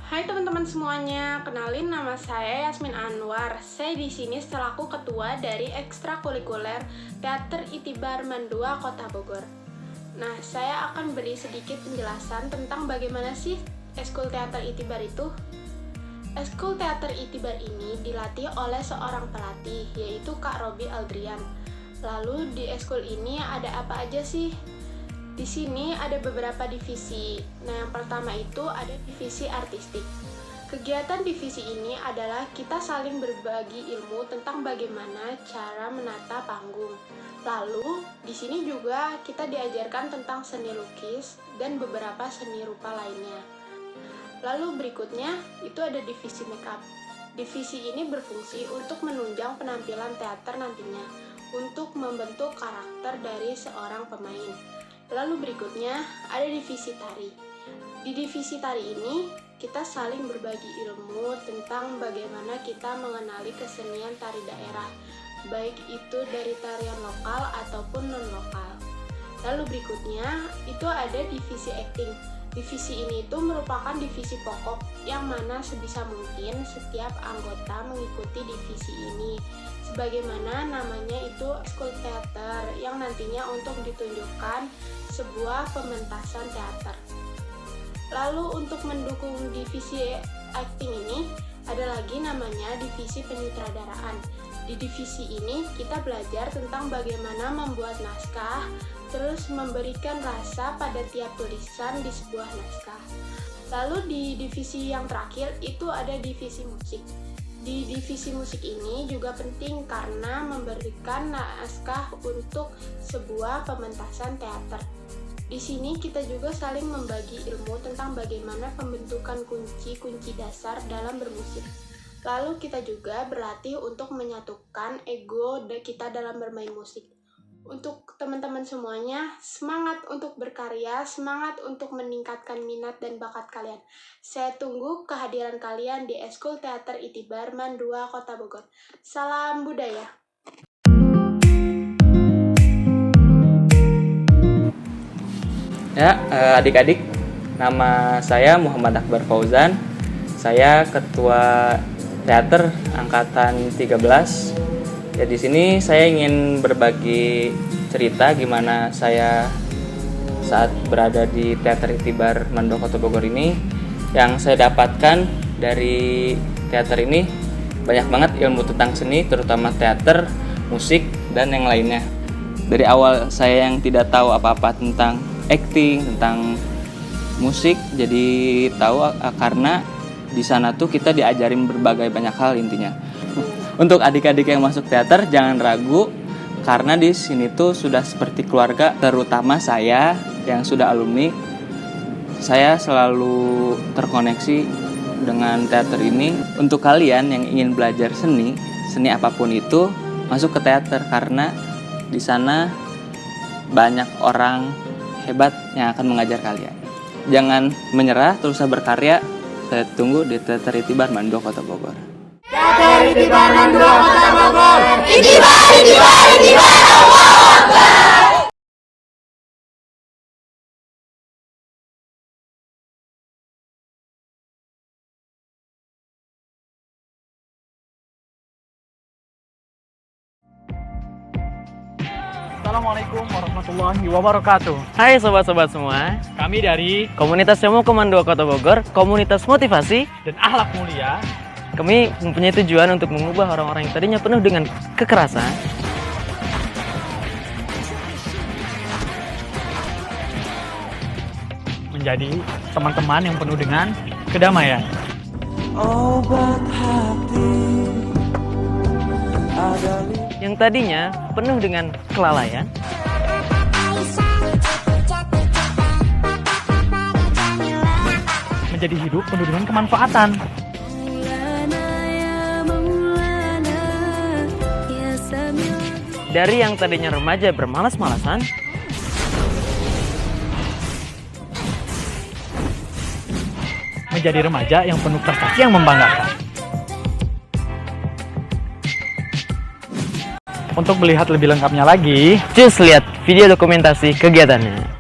[SPEAKER 23] Hai teman-teman semuanya, kenalin nama saya Yasmin Anwar. Saya di sini selaku ketua dari ekstrakurikuler Teater Itibar Mandua Kota Bogor. Nah, saya akan beri sedikit penjelasan tentang bagaimana sih Eskul Teater Itibar itu. Eskul Teater Itibar ini dilatih oleh seorang pelatih, yaitu Kak Robi Aldrian. Lalu di eskul ini ada apa aja sih? Di sini ada beberapa divisi. Nah, yang pertama itu ada divisi artistik. Kegiatan divisi ini adalah kita saling berbagi ilmu tentang bagaimana cara menata panggung. Lalu, di sini juga kita diajarkan tentang seni lukis dan beberapa seni rupa lainnya. Lalu berikutnya, itu ada divisi makeup. Divisi ini berfungsi untuk menunjang penampilan teater nantinya, untuk membentuk karakter dari seorang pemain. Lalu berikutnya ada divisi tari. Di divisi tari ini kita saling berbagi ilmu tentang bagaimana kita mengenali kesenian tari daerah, baik itu dari tarian lokal ataupun non-lokal. Lalu berikutnya itu ada divisi acting. Divisi ini itu merupakan divisi pokok yang mana sebisa mungkin setiap anggota mengikuti divisi ini. Sebagaimana namanya itu school theater yang nantinya untuk ditunjukkan sebuah pementasan teater. Lalu untuk mendukung divisi acting ini ada lagi namanya divisi penyutradaraan. Di divisi ini kita belajar tentang bagaimana membuat naskah, terus memberikan rasa pada tiap tulisan di sebuah naskah. Lalu di divisi yang terakhir itu ada divisi musik. Di divisi musik ini juga penting karena memberikan naskah untuk sebuah pementasan teater. Di sini kita juga saling membagi ilmu tentang bagaimana pembentukan kunci-kunci dasar dalam bermusik. Lalu kita juga berlatih untuk menyatukan ego kita dalam bermain musik. Untuk teman-teman semuanya, semangat untuk berkarya, semangat untuk meningkatkan minat dan bakat kalian. Saya tunggu kehadiran kalian di Eskul Teater Itibar Mandua Kota Bogor. Salam budaya.
[SPEAKER 8] Ya, adik-adik, nama saya Muhammad Akbar Fauzan. Saya ketua teater angkatan 13. Ya, di sini saya ingin berbagi cerita gimana saya saat berada di Teater Itibar Mandua Kota Bogor ini. Yang saya dapatkan dari teater ini banyak banget ilmu tentang seni, terutama teater, musik, dan yang lainnya. Dari awal saya yang tidak tahu apa-apa tentang acting, tentang musik, jadi tahu karena di sana tuh kita diajarin berbagai banyak hal intinya. Untuk adik-adik yang masuk teater jangan ragu karena di sini tuh sudah seperti keluarga, terutama saya yang sudah alumni. Saya selalu terkoneksi dengan teater ini. Untuk kalian yang ingin belajar seni apapun itu, masuk ke teater karena di sana banyak orang hebat yang akan mengajar kalian. Jangan menyerah, terus berkarya. Saya tunggu di Teater Itibar Mandua Kota Bogor.
[SPEAKER 27] Teater Itibar Mandua Kota Bogor. Itibar.
[SPEAKER 1] Assalamualaikum warahmatullahi wabarakatuh.
[SPEAKER 8] Hai sobat-sobat semua,
[SPEAKER 1] Kami dari
[SPEAKER 8] komunitas Yomo Komando Kota Bogor, komunitas motivasi
[SPEAKER 1] dan akhlak mulia.
[SPEAKER 8] Kami mempunyai tujuan untuk mengubah orang-orang yang tadinya penuh dengan kekerasan
[SPEAKER 1] menjadi teman-teman yang penuh dengan kedamaian.
[SPEAKER 7] Obat hati
[SPEAKER 8] yang tadinya penuh dengan kelalaian
[SPEAKER 1] menjadi hidup penuh dengan kemanfaatan.
[SPEAKER 8] dari yang tadinya remaja bermalas-malasan
[SPEAKER 1] menjadi remaja yang penuh prestasi yang membanggakan. Untuk melihat lebih lengkapnya lagi,
[SPEAKER 8] cus lihat video dokumentasi kegiatannya.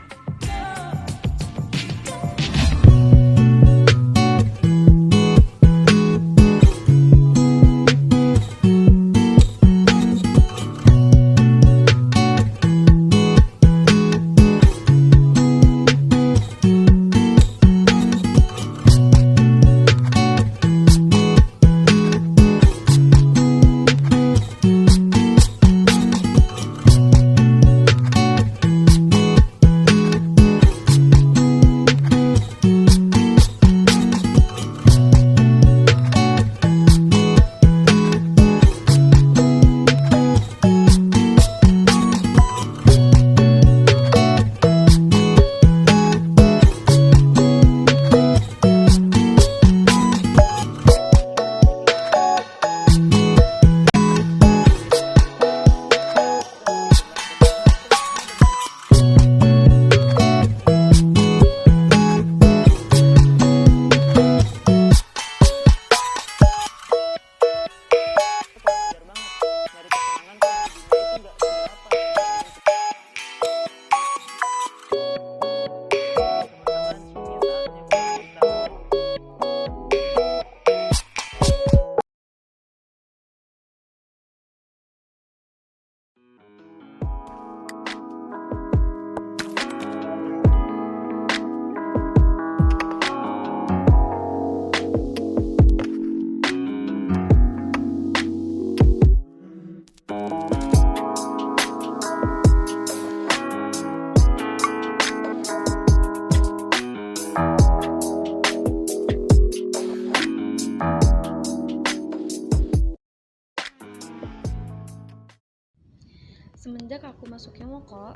[SPEAKER 3] Semenjak aku masuk Yomoko,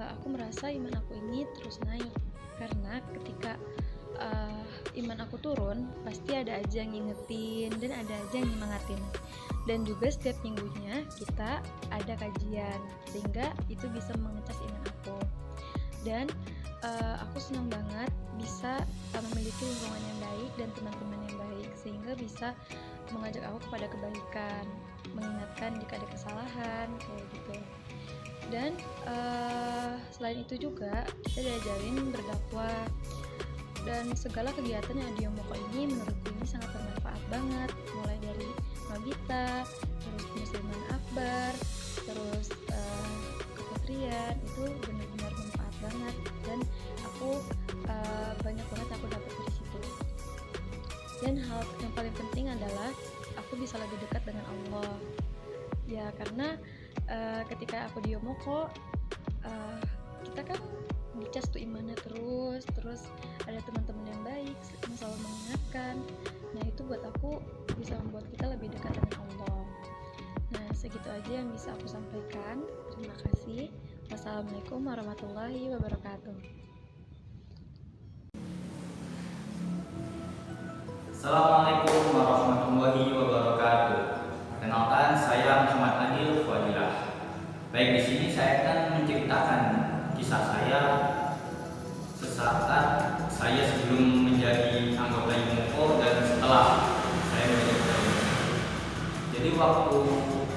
[SPEAKER 3] aku merasa iman aku ini terus naik. Karena ketika iman aku turun, pasti ada aja yang ngingetin dan ada aja yang nyemangatin. Dan juga setiap minggunya kita ada kajian, sehingga itu bisa mengecas iman aku. Dan aku senang banget bisa memiliki lingkungan yang baik dan teman-teman yang baik, sehingga bisa mengajak aku kepada kebaikan, mengingatkan jika ada kesalahan kayak gitu. Dan selain itu juga kita diajarin berdakwah, dan segala kegiatan yang ada di Yomoko ini menurutku ini sangat bermanfaat banget, mulai dari Nobita, terus Musliman Akbar, terus keputrian, itu benar-benar manfaat banget, dan aku banyak banget aku dapat dari situ. Dan hal yang paling penting adalah aku bisa lebih dekat dengan Allah. Ya karena ketika aku di Yomoko, kita kan dicas tuh imannya terus ada teman-teman yang baik yang selalu mengingatkan. Nah itu buat aku bisa membuat kita lebih dekat dengan Allah. Nah segitu aja yang bisa aku sampaikan. Terima kasih. Wassalamualaikum warahmatullahi wabarakatuh.
[SPEAKER 9] Assalamualaikum warahmatullahi wabarakatuh. Perkenalkan, saya Muhammad Adil Fadilah. Baik, di sini saya akan menceritakan kisah saya sesaat saya sebelum menjadi anggota Yomoko dan setelah saya menjadi anggota Yomoko. Jadi waktu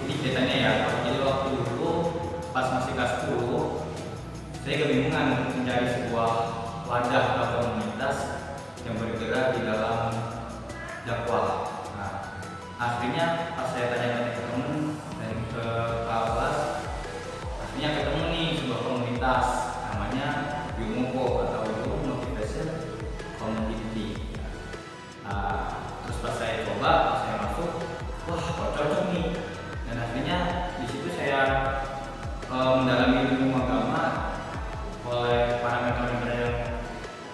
[SPEAKER 9] ini ceritanya ya, jadi waktu dulu pas masih kelas 10, saya kebingungan untuk mencari sebuah wadah atau komunitas yang bergerak di dalam dakwah. Nah, akhirnya pas saya tanya-tanya ke temen dari ke kelas,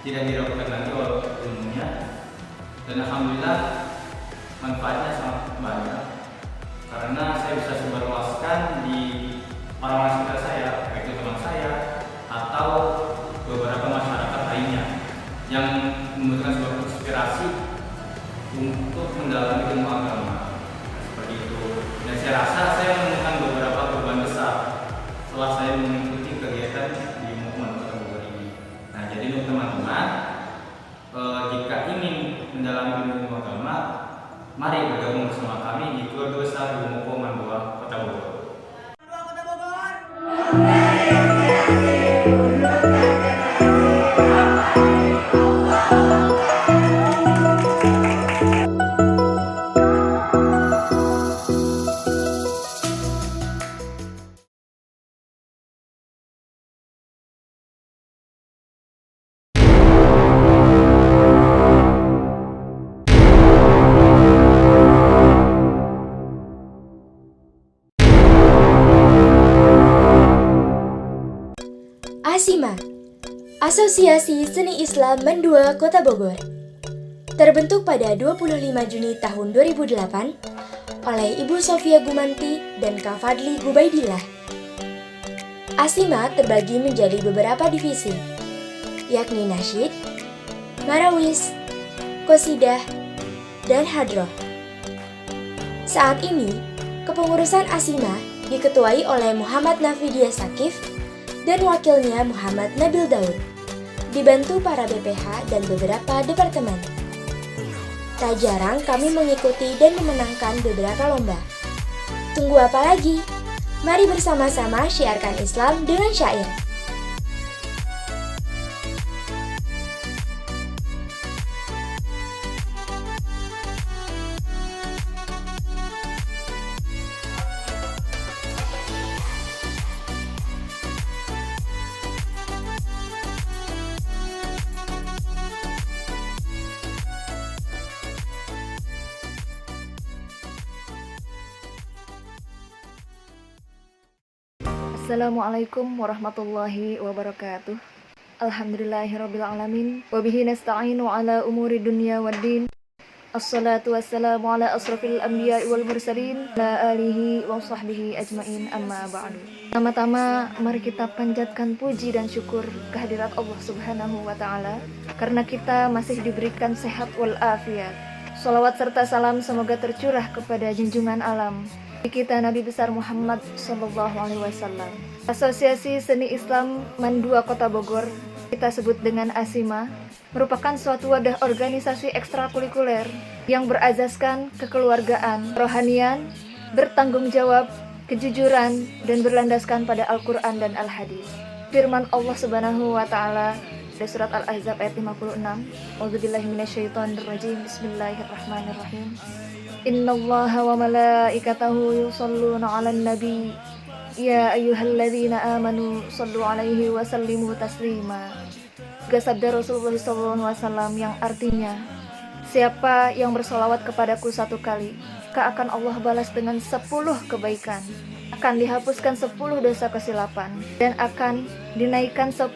[SPEAKER 9] tidak diragukan lagi oleh ilmunya, dan alhamdulillah manfaatnya sangat banyak karena saya bisa sebarluaskan di orang-orang sekitar saya, baik itu teman saya atau beberapa masyarakat lainnya yang membutuhkan sebuah inspirasi untuk mendalami ilmu agama. Seperti itu. Dan saya rasa saya menemukan beberapa perubahan besar setelah saya mengikuti kegiatan di Movement Kota Bogor ini. Nah, jadi untuk teman-teman, jika ingin mendalami ilmu agama, mari bergabung bersama kami di keluarga besar Ilmu Mandua Kota Bogor.
[SPEAKER 18] ASIMA, Asosiasi Seni Islam Mandua Kota Bogor, terbentuk pada 25 Juni tahun 2008 oleh Ibu Sofia Gumanti dan Kak Fadli Gubaidillah. ASIMA terbagi menjadi beberapa divisi, yakni nasyid, marawis, qasidah, dan hadroh. Saat ini, kepengurusan ASIMA diketuai oleh Muhammad Nafidia Sakif dan wakilnya Muhammad Nabil Daud, dibantu para BPH dan beberapa departemen. Tak jarang kami mengikuti dan memenangkan beberapa lomba. Tunggu apa lagi? Mari bersama-sama syiarkan Islam dengan syair.
[SPEAKER 10] Assalamualaikum warahmatullahi wabarakatuh. Alhamdulillahirrabbilalamin. Wabihi nasta'inu ala umuri dunya waddin. Assalatu wassalamu ala asrafil anbiya wal mursalin, ala alihi wa sahbihi ajmain, amma ba'du. Pertama-tama mari kita panjatkan puji dan syukur kehadirat Allah Subhanahu wa ta'ala karena kita masih diberikan sehat wal afiat. Salawat serta salam semoga tercurah kepada junjungan alam kita Nabi besar Muhammad Sallallahu Alaihi Wasallam. Asosiasi Seni Islam Mandua Kota Bogor, kita sebut dengan ASIMA, merupakan suatu wadah organisasi ekstrakurikuler yang berazaskan kekeluargaan, rohanian, bertanggung jawab, kejujuran, dan berlandaskan pada Al-Quran dan Al-Hadis. Firman Allah Subhanahu wa Ta'ala dari surat Al-Ahzab ayat 56. A'udzubillahi minasyaitonirrajim. Bismillahirrahmanirrahim. Innallaha wa malaikatahu yusholluna 'alan nabi ya ayyuhalladzina amanu shallu 'alaihi wa sallimu taslima. Sabda Rasulullah SAW yang artinya, siapa yang bersolawat kepadaku satu kali, maka akan Allah balas dengan 10 kebaikan, akan dihapuskan 10 dosa kesilapan, dan akan dinaikkan 10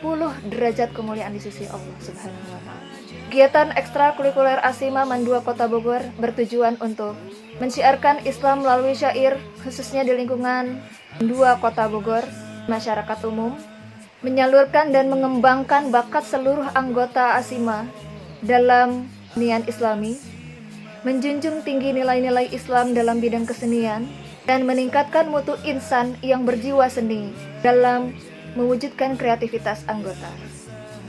[SPEAKER 10] derajat kemuliaan di sisi Allah Subhanahu wa Ta'ala. Kegiatan ekstrakurikuler ASIMA Mandua Kota Bogor bertujuan untuk mensiarkan Islam melalui syair, khususnya di lingkungan Mandua Kota Bogor, masyarakat umum, menyalurkan dan mengembangkan bakat seluruh anggota ASIMA dalam kesenian Islami, menjunjung tinggi nilai-nilai Islam dalam bidang kesenian, dan meningkatkan mutu insan yang berjiwa seni dalam mewujudkan kreativitas anggota.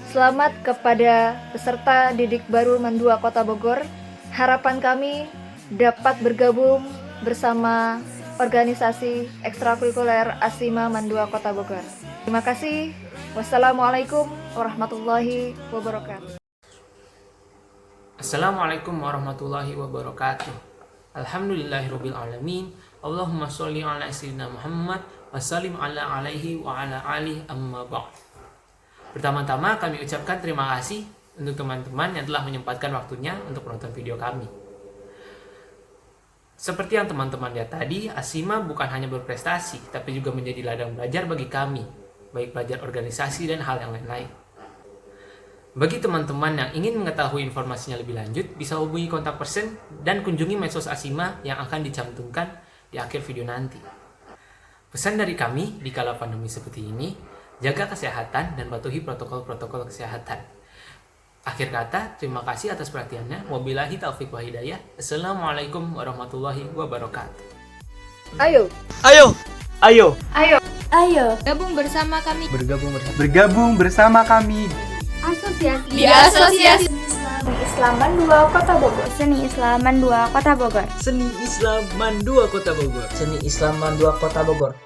[SPEAKER 10] Selamat kepada peserta didik baru Mandua Kota Bogor. Harapan kami dapat bergabung bersama organisasi ekstrakurikuler ASIMA Mandua Kota Bogor. Terima kasih. Wassalamualaikum warahmatullahi wabarakatuh.
[SPEAKER 12] Assalamualaikum warahmatullahi wabarakatuh. Alhamdulillahirabbil alamin. Allahumma sholli ala sayyidina Muhammad wa sallim ala alaihi wa ala alihi, amma ba'd. Pertama-tama kami ucapkan terima kasih untuk teman-teman yang telah menyempatkan waktunya untuk menonton video kami. Seperti yang teman-teman lihat tadi, ASIMA bukan hanya berprestasi, tapi juga menjadi ladang belajar bagi kami, baik belajar organisasi dan hal yang lain-lain. Bagi teman-teman yang ingin mengetahui informasinya lebih lanjut, bisa hubungi kontak person dan kunjungi medsos Asima yang akan dicantumkan di akhir video nanti. Pesan dari kami di kala pandemi seperti ini, jaga kesehatan dan patuhi protokol-protokol kesehatan. Akhir kata, terima kasih atas perhatiannya. Wabillahi taufiq wa hidayah. Assalamualaikum warahmatullahi wabarakatuh.
[SPEAKER 14] Ayo.
[SPEAKER 29] Ayo. Ayo.
[SPEAKER 14] Ayo.
[SPEAKER 15] Ayo, gabung bersama kami.
[SPEAKER 16] Bergabung bersama kami
[SPEAKER 15] Asosiasi
[SPEAKER 14] Di Asosiasi
[SPEAKER 28] Islam Mandua Kota Bogor.
[SPEAKER 15] Seni Islam Mandua Kota Bogor.
[SPEAKER 19] Seni Islam Mandua Kota Bogor.
[SPEAKER 20] Seni Islam Mandua Kota Bogor.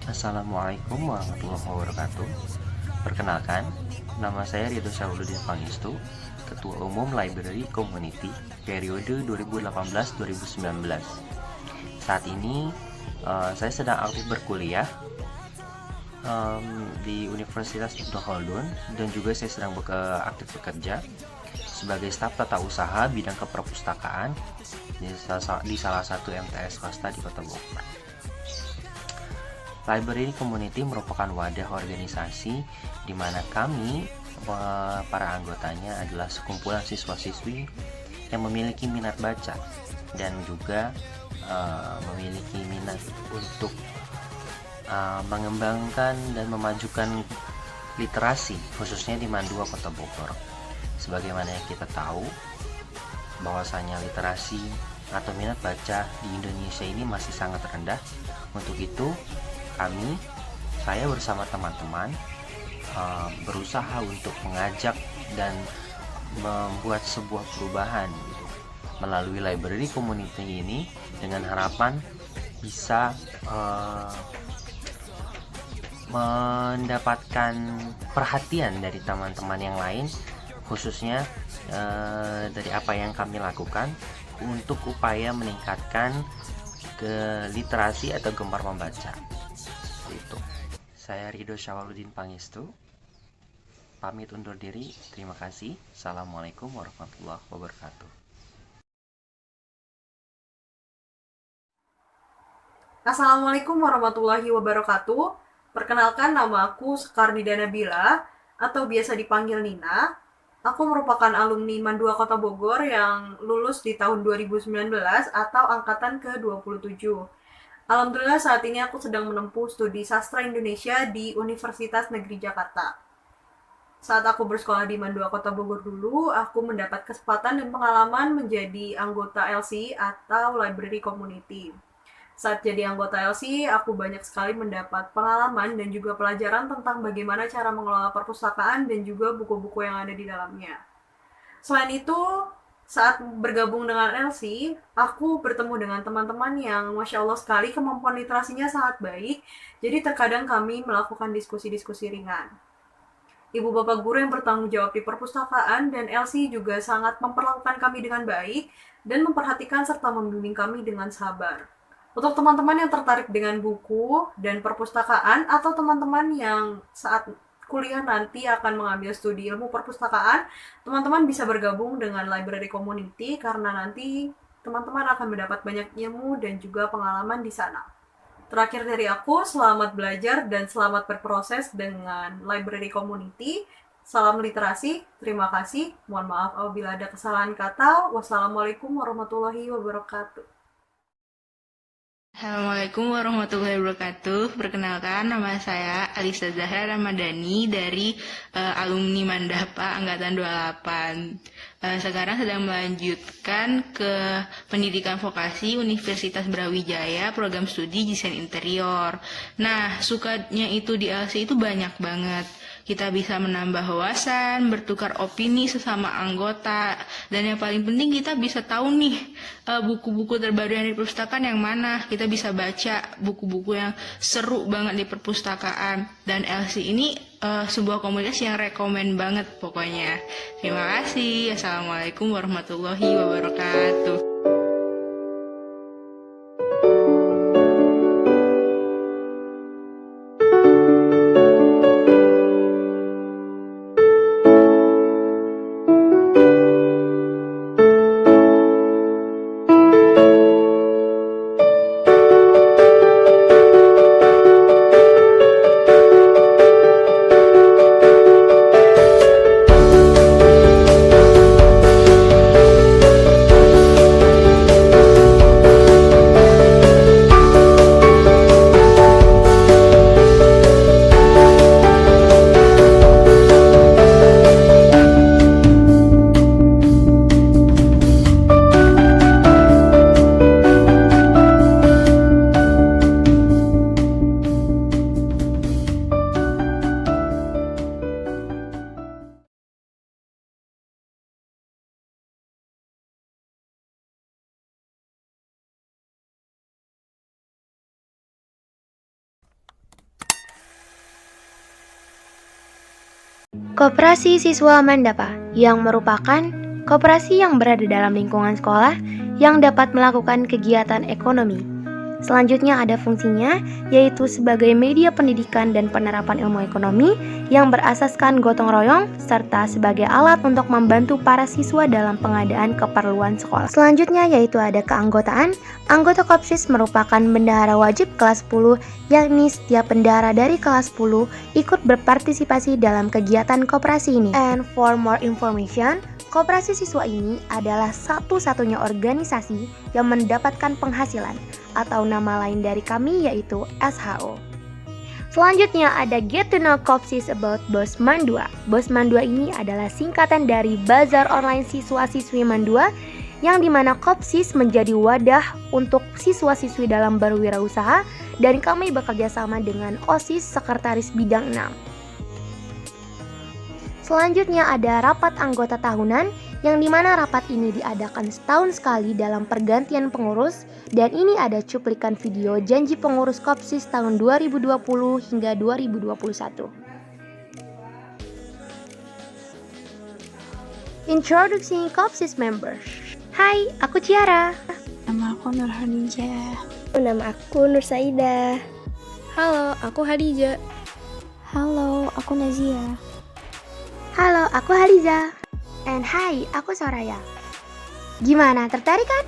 [SPEAKER 21] Assalamualaikum warahmatullahi wabarakatuh. Perkenalkan, nama saya Ridho Syahuluddin Pangestu, Ketua Umum Library Community periode 2018-2019. Saat ini saya sedang aktif berkuliah di Universitas Ibnu Khaldun dan juga saya sedang aktif bekerja sebagai staf tata usaha bidang keperpustakaan di salah satu MTS swasta di Kota Bogor. Library Community merupakan wadah organisasi di mana kami, para anggotanya adalah sekumpulan siswa-siswi yang memiliki minat baca dan juga memiliki minat untuk mengembangkan dan memajukan literasi, khususnya di Mandua Kota Bogor. Sebagaimana yang kita tahu, bahwasanya literasi atau minat baca di Indonesia ini masih sangat rendah. Untuk itu, saya bersama teman-teman berusaha untuk mengajak dan membuat sebuah perubahan melalui library community ini dengan harapan bisa mendapatkan perhatian dari teman-teman yang lain, khususnya dari apa yang kami lakukan untuk upaya meningkatkan ke literasi atau gemar membaca. Itu. Saya Ridho Syahuluddin Pangestu, pamit undur diri. Terima kasih. Assalamualaikum warahmatullahi wabarakatuh.
[SPEAKER 22] Assalamualaikum warahmatullahi wabarakatuh. Perkenalkan, nama aku Sekardida Nabila atau biasa dipanggil Nina. Aku merupakan alumni Mandua Kota Bogor yang lulus di tahun 2019 atau angkatan ke-27. Alhamdulillah saat ini aku sedang menempuh studi sastra Indonesia di Universitas Negeri Jakarta. Saat aku bersekolah di Mandua Kota Bogor dulu, aku mendapat kesempatan dan pengalaman menjadi anggota LC atau Library Community. Saat jadi anggota LC, aku banyak sekali mendapat pengalaman dan juga pelajaran tentang bagaimana cara mengelola perpustakaan dan juga buku-buku yang ada di dalamnya. Selain itu, saat bergabung dengan LC, aku bertemu dengan teman-teman yang Masya Allah sekali kemampuan literasinya sangat baik. Jadi terkadang kami melakukan diskusi-diskusi ringan. Ibu bapak guru yang bertanggung jawab di perpustakaan dan LC juga sangat memperlakukan kami dengan baik dan memperhatikan serta membimbing kami dengan sabar. Untuk teman-teman yang tertarik dengan buku dan perpustakaan atau teman-teman yang saat kuliah nanti akan mengambil studi ilmu perpustakaan, teman-teman bisa bergabung dengan library community karena nanti teman-teman akan mendapat banyak ilmu dan juga pengalaman di sana. Terakhir dari aku, selamat belajar dan selamat berproses dengan library community. Salam literasi, terima kasih. Mohon maaf apabila ada kesalahan kata. Wassalamualaikum warahmatullahi wabarakatuh.
[SPEAKER 2] Assalamualaikum warahmatullahi wabarakatuh. Perkenalkan, nama saya Alisa Zahra Ramadhani dari alumni Mandapa Angkatan 28. Sekarang sedang melanjutkan ke pendidikan vokasi Universitas Brawijaya, program studi desain interior. Nah, sukanya itu di LC itu banyak banget. Kita bisa menambah wawasan, bertukar opini sesama anggota, dan yang paling penting kita bisa tahu nih buku-buku terbaru yang di perpustakaan yang mana. Kita bisa baca buku-buku yang seru banget di perpustakaan, dan LC ini sebuah komunitas yang rekomen banget pokoknya. Terima kasih. Assalamualaikum warahmatullahi wabarakatuh.
[SPEAKER 18] Koperasi Siswa Mandapa, yang merupakan koperasi yang berada dalam lingkungan sekolah yang dapat melakukan kegiatan ekonomi. Selanjutnya ada fungsinya, yaitu sebagai media pendidikan dan penerapan ilmu ekonomi yang berasaskan gotong royong, serta sebagai alat untuk membantu para siswa dalam pengadaan keperluan sekolah. Selanjutnya yaitu ada keanggotaan. Anggota Kopsis merupakan bendahara wajib kelas 10, yakni setiap bendahara dari kelas 10 ikut berpartisipasi dalam kegiatan koperasi ini. And for more information, koperasi siswa ini adalah satu-satunya organisasi yang mendapatkan penghasilan, atau nama lain dari kami yaitu SHO. Selanjutnya ada Get to Know Kopsis About Bosman 2. Bosman 2 ini adalah singkatan dari Bazar Online Siswa-Siswi Mandua, yang dimana Kopsis menjadi wadah untuk siswa-siswi dalam berwirausaha, dan kami bekerja sama dengan OSIS Sekretaris Bidang 6. Selanjutnya ada rapat anggota tahunan, yang dimana rapat ini diadakan setahun sekali dalam pergantian pengurus, dan ini ada cuplikan video janji pengurus Kopsis tahun 2020 hingga 2021. Introducing Kopsis members. Hai, aku Ciara.
[SPEAKER 4] Nama aku Nur Hadijah.
[SPEAKER 18] Nama aku Nur Saida.
[SPEAKER 4] Halo, aku Hadijah. Halo, aku Nazia.
[SPEAKER 18] Halo, aku Haliza. And hai, aku Soraya. Gimana, tertarik kan?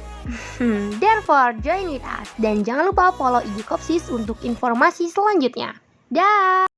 [SPEAKER 18] Therefore, join with us. Dan jangan lupa follow IG Kopsis untuk informasi selanjutnya. Dah.